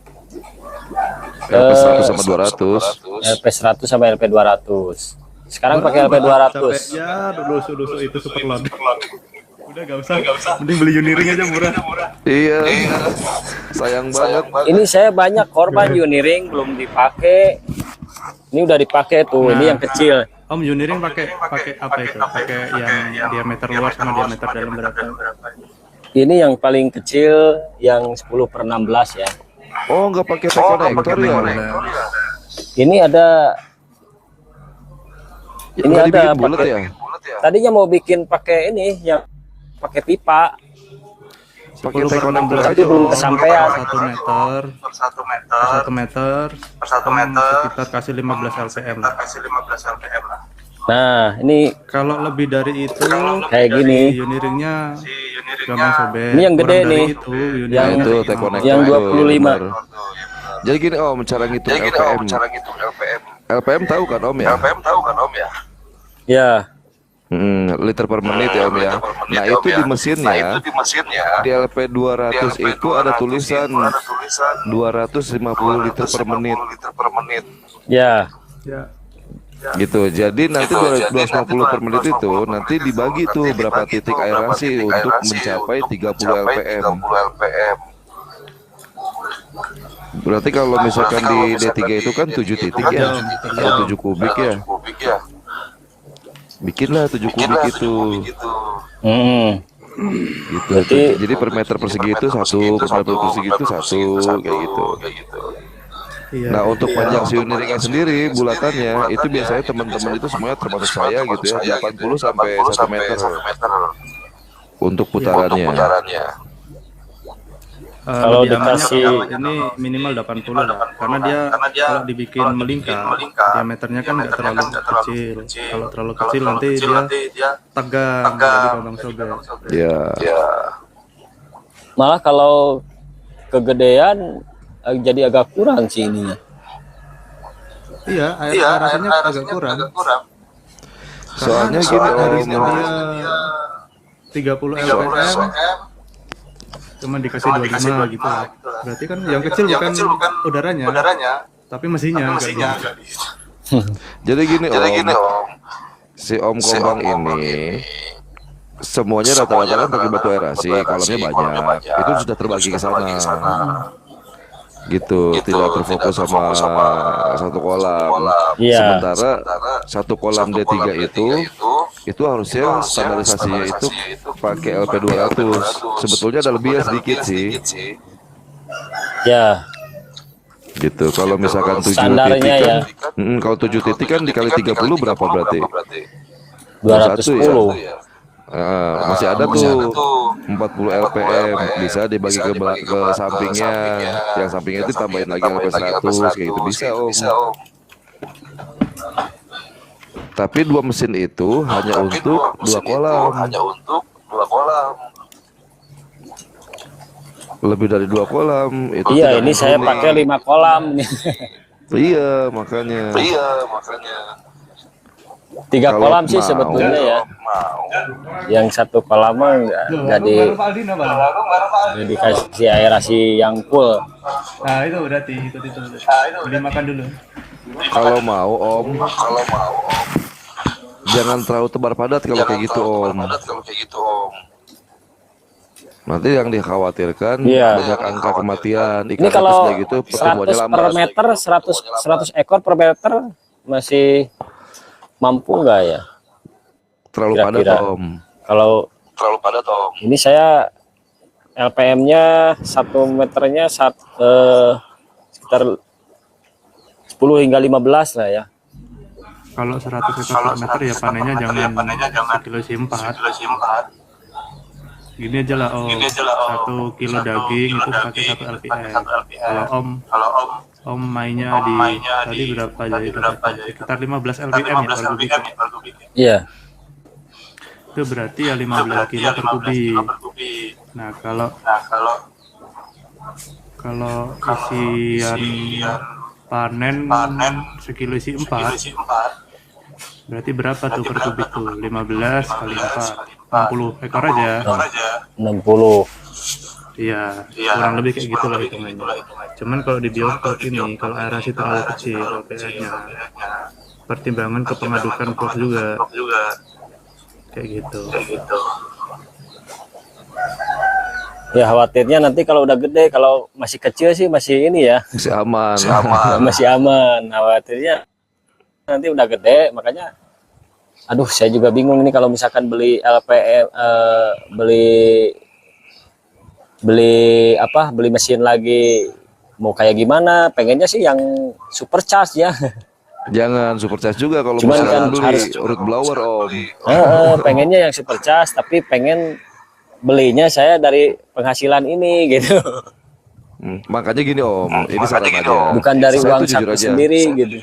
LP 100 sama 200. LP 100 sama LP 200. Sekarang pakai LP 200. Ya, dulu itu super load. Udah gak usah. Mending beli Uniring aja murah. Iya. Sayang banget. Ini saya banyak korban Uniring belum dipakai. Ini udah dipakai tuh. Ini yang kecil. Om Uniring pakai apa itu? Pakai yang diameter luar sama diameter dalam berapa? Ini yang paling kecil yang 10/16 ya. Oh, nggak pakai konektor ya? Ini ada Nggak dibikin bulat pakai- ya? Tadinya mau bikin pakai ini yang pakai pipa, Pakai konektor tapi aja. belum kesampaian. 1 meter per 1 meter sekitar kasih 15 LPM lah. Nah, ini Kalau lebih dari itu kayak gini. Uniringnya gampang sobek. Ini yang gede Kurang dari nih. itu, Nah, Uniring itu masih T-connector Yang itu, 25. benar. Jadi gini Om, cara ngitung LPM. LPM tahu kan Om ya? Ya, Liter per menit ya Om ya. Nah itu di mesinnya, di LP 200 itu ada tulisan 250 liter per menit ya. ya. gitu. Jadi nanti 250 per menit itu nanti dibagi tuh berapa titik aerasi untuk mencapai 30 LPM. Berarti kalau misalkan di D3 itu kan 7 titik ya, atau 7 kubik ya. Bikinlah 7 kubik itu. Hmm. Gitu. Berarti- Jadi per meter persegi itu 1, per meter persegi itu 1, kayak gitu. Iya. Nah untuk panjang siun ringan sendiri bulatannya itu biasanya teman-teman itu semuanya termasuk saya gitu ya 80 sampai 1 meter untuk putarannya. Kalau Lebih amannya dikasih- kalau ini minimal 80 lah, karena dia kalau dibikin melingkar, diameternya kan nggak terlalu kecil. Kalau terlalu kecil nanti dia tegang, jadi gampang sobek. Ya. Malah kalau kegedean jadi agak kurang sih ininya. Iya, air rasanya agak kurang. Soalnya Karena gini harusnya Om, dia 30 LPM, cuma dikasih 25 gitu lah. Berarti kan yang kecil bukan udaranya, tapi mesinnya nggak gitu. jadi gini Om, si Om Kombang ini semuanya rata-rata kan pakai batu aerasi, kolamnya banyak, itu sudah terbagi ke sana. Gitu, tidak terfokus sama satu kolam. Iya. Sementara satu kolam D3 itu harusnya standarisasinya itu pakai LP 200. Sebetulnya ada lebihnya sedikit sih. Ya, Gitu. Kalau misalkan 7 Standarnya titik kan, ya. kalau 7 titik kan dikali 30 berapa berarti? 210. Masih ada tuh 40 LPM, bisa dibagi ke sampingnya, yang sampingnya itu tambahin lagi LP 100 kayak gitu bisa Om. Tapi 2 mesin itu hanya untuk 2 kolam. Lebih dari 2 kolam itu Iya, tidak ini saya mumpuni. pakai 5 kolam. Iya, makanya. 3 Kalau kolam sih mau. sebetulnya ya. Yang satu kolam mah nggak dikasih aerasi yang full. Nah itu berarti itu beli makan dulu. Kalau mau Om, jangan terlalu tebar padat kalau kayak gitu Om. Nanti yang dikhawatirkan Iya. banyak angka kematian. Ini Ikan kalau sudah gitu pertumbuhannya 100 per lambat. meter, 100 ekor per meter masih mampu nggak ya? Terlalu padat Kira-kira. Om. Kalau ini saya LPM-nya 1 meternya sekitar 10 hingga 15 lah ya. Kalau 100 ekor per meter ya panennya jangan kilo isi 4. Gini aja lah Om, 1 kilo daging itu pakai 1 LPM. Kalau Om mainnya tadi berapa jadi sekitar 15 LPM ya per kubik. Iya. Itu berarti ya 15 kilo per kubik. Nah kalau isian panen sekilo isi 4, berarti berapa tuh per kubik tuh? 15 kali 4, 60 ekor aja. 60. Iya, kurang lebih kayak gitulah hitungannya. Cuman kalau di bioskop ini, kalau aerasi terlalu kecil LPM-nya, pertimbangan kepengadukan pos juga. Kayak gitu. Ya khawatirnya nanti kalau udah gede, kalau masih kecil sih masih ini ya, Masih aman. masih aman. Khawatirnya nanti udah gede, makanya aduh saya juga bingung ini kalau misalkan beli LPM, beli mesin lagi mau kayak gimana, pengennya sih yang supercharge ya. Jangan supercharge juga kalau Cuman misalkan kan beli harus- root blower Om. Pengennya yang supercharge, tapi pengen belinya saya dari penghasilan ini gitu, Makanya gini Om, ini saran aja. bukan dari Saya uang tuh jujur saku aja. sendiri gitu.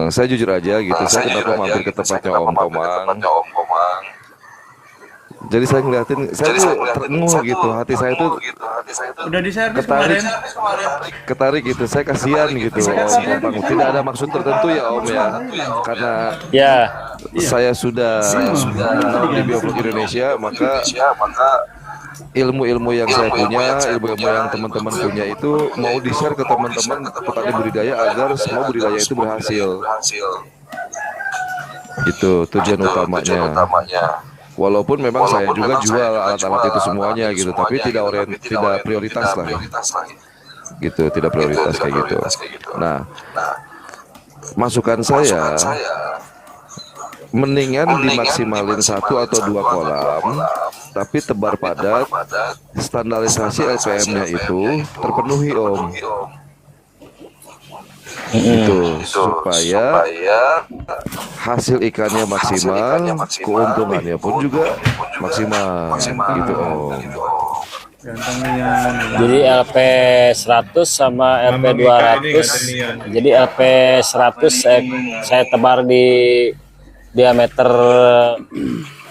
Saya jujur aja gitu, saya kenapa mampir ke tempatnya Om Komang. Jadi saya ngeliatin, saya tuh terenguh gitu, hati saya tuh Udah di servis kemarin. ketarik gitu, saya kasihan gitu Om Komang. Tidak ada maksud tertentu ya Om ya, karena Ya, saya sudah mengenal di Biovlog Indonesia, maka ilmu-ilmu yang saya punya, ilmu-ilmu yang teman-teman punya itu mau di-share ke teman-teman petani budidaya agar semua budidaya itu berhasil. Itu tujuan utamanya. Walaupun memang saya juga jual alat-alat itu semuanya gitu, tapi tidak prioritas lah. Gitu, tidak prioritas kayak gitu. Nah, masukan saya mendingan dimaksimalin 1 atau 2 kolam, tapi tebar padat, standarisasi LPM-nya itu terpenuhi Om. Gitu supaya hasil ikannya maksimal, keuntungannya pun juga maksimal gitu Om. Ganteng Nian. Jadi LP 100 sama LP 200. Jadi LP 100 saya tebar di diameter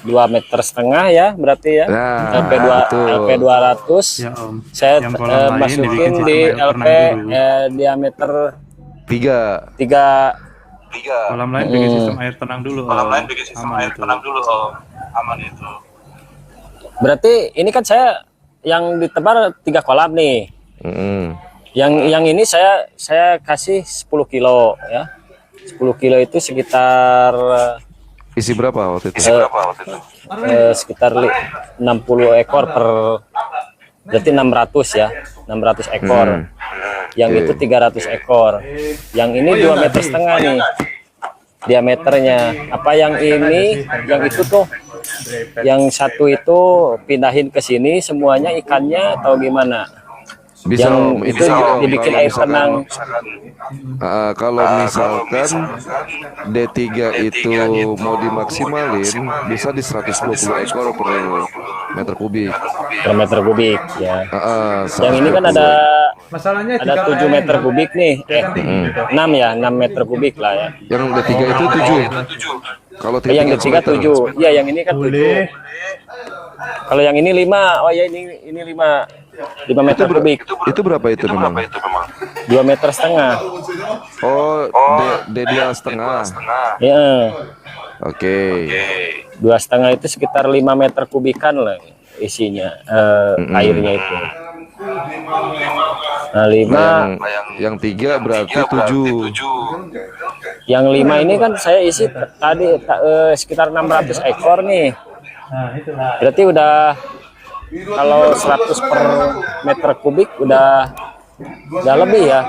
2,5 meter ya, berarti ya. Nah, LP 2 betul. LP 200 Ya Om. saya Yang kolam lain masukin dibikin sistem di air LP tenang dulu. diameter 3. 3. Kolam lain bikin sistem air tenang dulu. Aman itu. Berarti ini kan saya yang ditebar 3 kolam nih. Mm-mm. Yang ini saya kasih 10 kilo ya. 10 kilo itu sekitar Isi berapa waktu itu? sekitar 60 ekor per, berarti 600 ya, 600 ekor. Yang itu 300 ekor. Yang ini 2,5 meter nih diameternya. Apa yang ini, yang itu tuh, yang satu itu pindahin ke sini semuanya ikannya atau gimana? Bisa Yang Om, ini itu sih, Om, dibikin kalau air misalkan- tenang. Kalau misalkan D3 itu mau dimaksimalin bisa di 120 ekor per meter kubik. Per meter kubik ya. Yang ini kan 120. ada Masalahnya 7 meter kubik nih. 6 ya, 6 meter kubik lah ya. Yang D3 itu 7. Kalau Yang tingkat ketiga meter. 7. Iya, yang ini kan 7. Kalau yang ini 5. Oh ya, ini 5 meter kubik. Itu berapa itu memang? 2,5 meter. Oh, D2 setengah. Ya, Oke. 2,5 itu sekitar 5 meter kubikan lah isinya, airnya itu. Nah, 5. Yang 3 berarti 7. Yang 5 ini kan saya isi tadi sekitar 600 ekor nih. Berarti udah, kalau 100 per meter kubik udah lebih ya.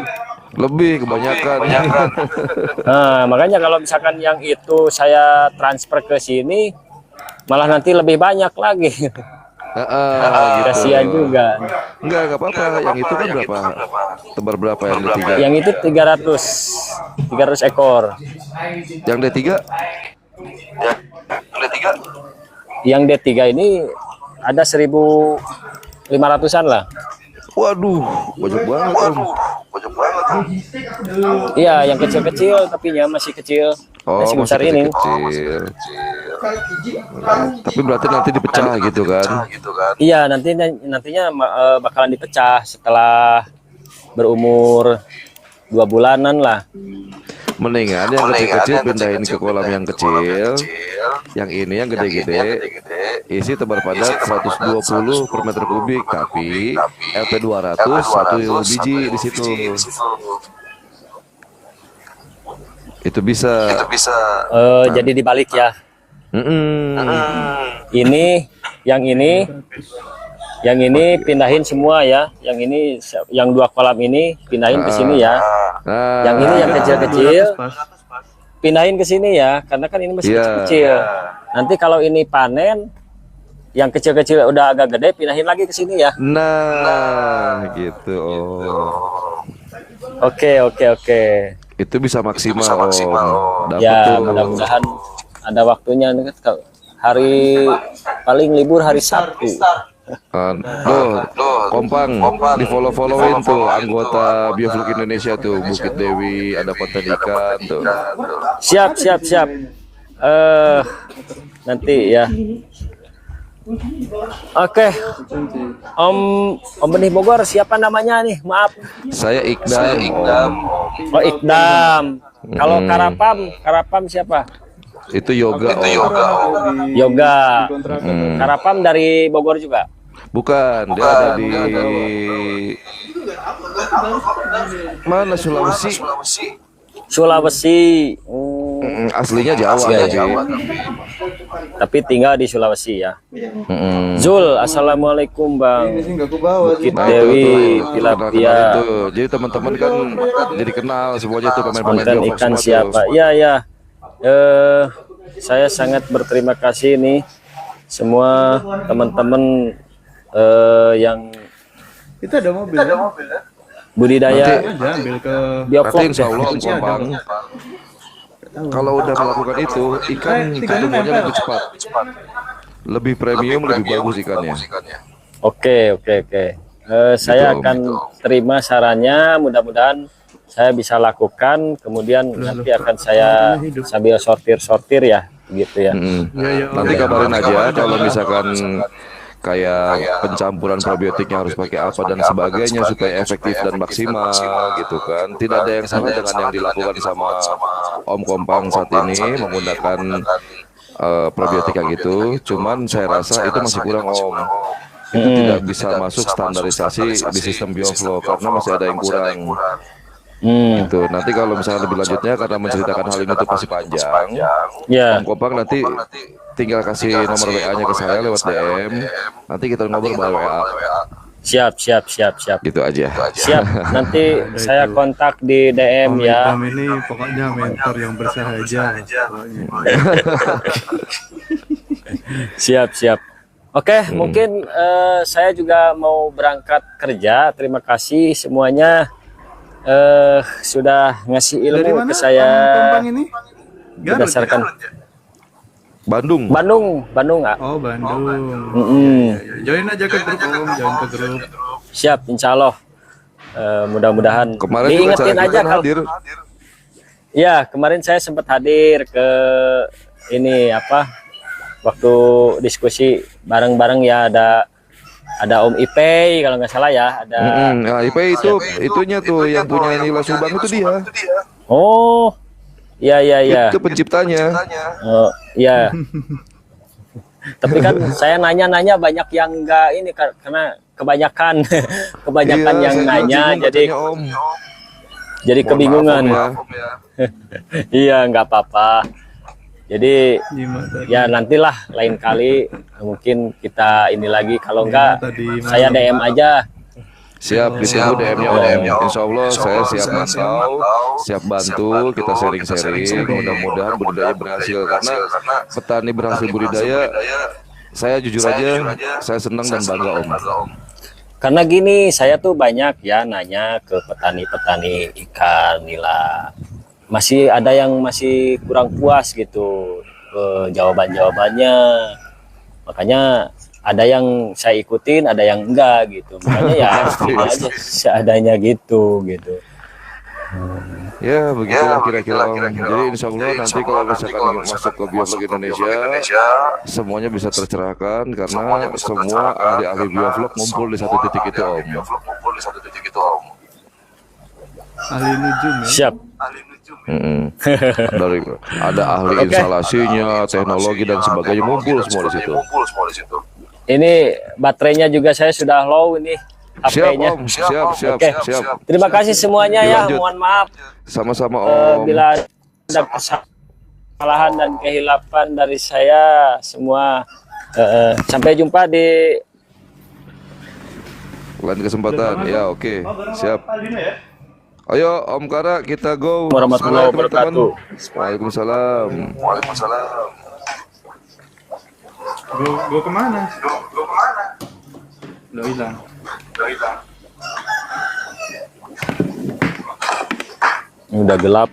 Lebih kebanyakan. Nah, makanya kalau misalkan yang itu saya transfer ke sini malah nanti lebih banyak lagi. Gitu. Kasihan juga. Enggak apa-apa. Yang itu kan berapa? Tebar berapa yang D3? Yang itu 300 ekor. Yang D3? Yang D3 ini ada 1.500-an lah. Waduh, banyak banget Om. Iya, yang kecil-kecil tapi masih kecil. Oh, Masih masih besar ini. kecil. Tapi berarti nanti dipecah gitu kan? Iya, nantinya bakalan dipecah setelah berumur 2 bulanan lah. Mendingan yang kecil-kecil pindahin ke kolam yang kecil. Yang ini yang gede-gede isi tebar padat 120 per meter kubik, tapi LP 200 1 biji di situ. Itu bisa. Jadi dibalik ya. Yang ini pindahin semua ya. Yang ini, yang 2 kolam ini pindahin ke sini ya. Nah, Yang ini yang kecil-kecil pindahin ke sini ya, karena kan ini masih kecil-kecil. Nanti kalau ini panen, yang kecil-kecil udah agak gede, pindahin lagi ke sini ya. Nah, gitu. Oh. Oke. Itu bisa maksimal, Om. Dapat Ya, tuh. mudah-mudahan ada waktunya. Hari paling libur hari Sabtu. Tuh, Kompang, di follow-followin tuh anggota Biofluk Indonesia tuh, Bukit Dewi, ada konten ikan tuh. Siap. Nanti ya. Oke. Om Benih Bogor, siapa namanya nih? Maaf. Saya Ikdam. Oh, Ikdam. Kalau Karapam siapa? Itu yoga. Yoga. Karapam dari Bogor juga. Bukan, dia ada di mana, Sulawesi. Aslinya Jawa Aslinya tapi. Jawa. Tapi tinggal di Sulawesi ya. Zul, assalamualaikum Bang. Bukit Nah, Dewi, itu, Tilapia. itu. Jadi teman-teman kan jadi kenal semuanya tuh pemain-pemain Konten Bioflok ikan semua siapa? tuh. Iya. Saya sangat berterima kasih nih semua teman-teman yang Itu ada mobil. budidaya aja ambil ke Nanti bioflok. insya Allah Om Kompang, kalau udah melakukan itu, ikan pertumbuhannya lebih cepat, lebih premium, lebih bagus ikannya. Oke, oke, oke. Saya Om. akan terima sarannya, mudah-mudahan saya bisa lakukan. Kemudian nanti akan saya sambil sortir-sortir ya, gitu ya. Nanti kabarin aja kalau misalkan kayak pencampuran probiotiknya harus pakai apa dan sebagainya supaya efektif dan maksimal gitu kan. Tidak ada yang salah dengan yang dilakukan sama Om Kompang saat ini menggunakan probiotik kayak gitu. Cuman saya rasa itu masih kurang Om. Itu tidak bisa masuk standarisasi di sistem bioflow karena masih ada yang kurang. Gitu. Nanti kalau misalnya lebih lanjutnya karena menceritakan hal ini itu pasti panjang. Ya, Om Kompang nanti tinggal kasih nomor WA-nya ke saya lewat DM. Nanti kita ngobrol melalui WA. siap, siap, siap, siap. Gitu aja. Siap, nanti saya kontak di DM Om ya. Idam ini pokoknya mentor yang bersahaja pokoknya. Siap, siap. Oke, mungkin saya juga mau berangkat kerja. Terima kasih semuanya sudah ngasih Dari ilmu mana ke saya. Om Kompang ini? Garut, Berdasarkan ya? Bandung. Bandung, ah. Oh, Bandung. Join aja ke grup Om, join ke grup. Siap, insya Allah. Mudah-mudahan Kemarin juga diingetin acara aja kita kalau. hadir. Ya, kemarin saya sempat hadir ke ini apa? Waktu diskusi bareng-bareng ya ada Om Ipei kalau nggak salah ya, ada. Nah, IP itu itunya tuh yang punya nilai Subang itu dia. Oh, iya iya iya. Itu penciptanya. Oh, iya. Tapi kan saya nanya-nanya banyak yang enggak ini karena kebanyakan kebanyakan Iya, yang saya juga nanya bingung jadi katanya, Om. jadi Mohon kebingungan. maaf, Om, ya. Iya, nggak apa-apa. Jadi Gimana? ya nantilah lain kali mungkin kita ini lagi kalau enggak tadi saya DM aja. Siap, ditunggu DM-nya Om. Insya Allah saya siap mantau, siap bantu, kita sharing-sharing. Mudah-mudahan budidaya berhasil karena petani berhasil budidaya. Saya jujur aja, saya senang dan bangga Om. Karena gini, saya tuh banyak ya nanya ke petani-petani ikan nila. Masih ada yang masih kurang puas gitu jawaban-jawabannya. Makanya ada yang saya ikutin, ada yang enggak gitu. Makanya ya ini aja seadanya gitu. Ya begitulah kira-kira Om. Jadi insya Allah nanti kalau misalkan masuk ke biolog Indonesia, semuanya bisa tercerahkan karena semua ahli-ahli biolog ngumpul di satu titik itu Om. ahli nujum ya. Siap. Dari ada ahli instalasinya, teknologi dan sebagainya ngumpul semua di situ. Ini baterainya juga saya sudah low ini Siap HP-nya. Om, siap. Oke. Terima kasih semuanya ya. Dilanjut. Mohon maaf Sama-sama Om. bila ada kesalahan dan kehilapan dari saya semua. Sampai jumpa di Lain kesempatan. Ya oke, siap. Ayo Om Kara kita go. warahmatullahi Bismillah, teman-teman. wabarakatuh. Waalaikumsalam. Go kemana? Lo hilang. Udah gelap.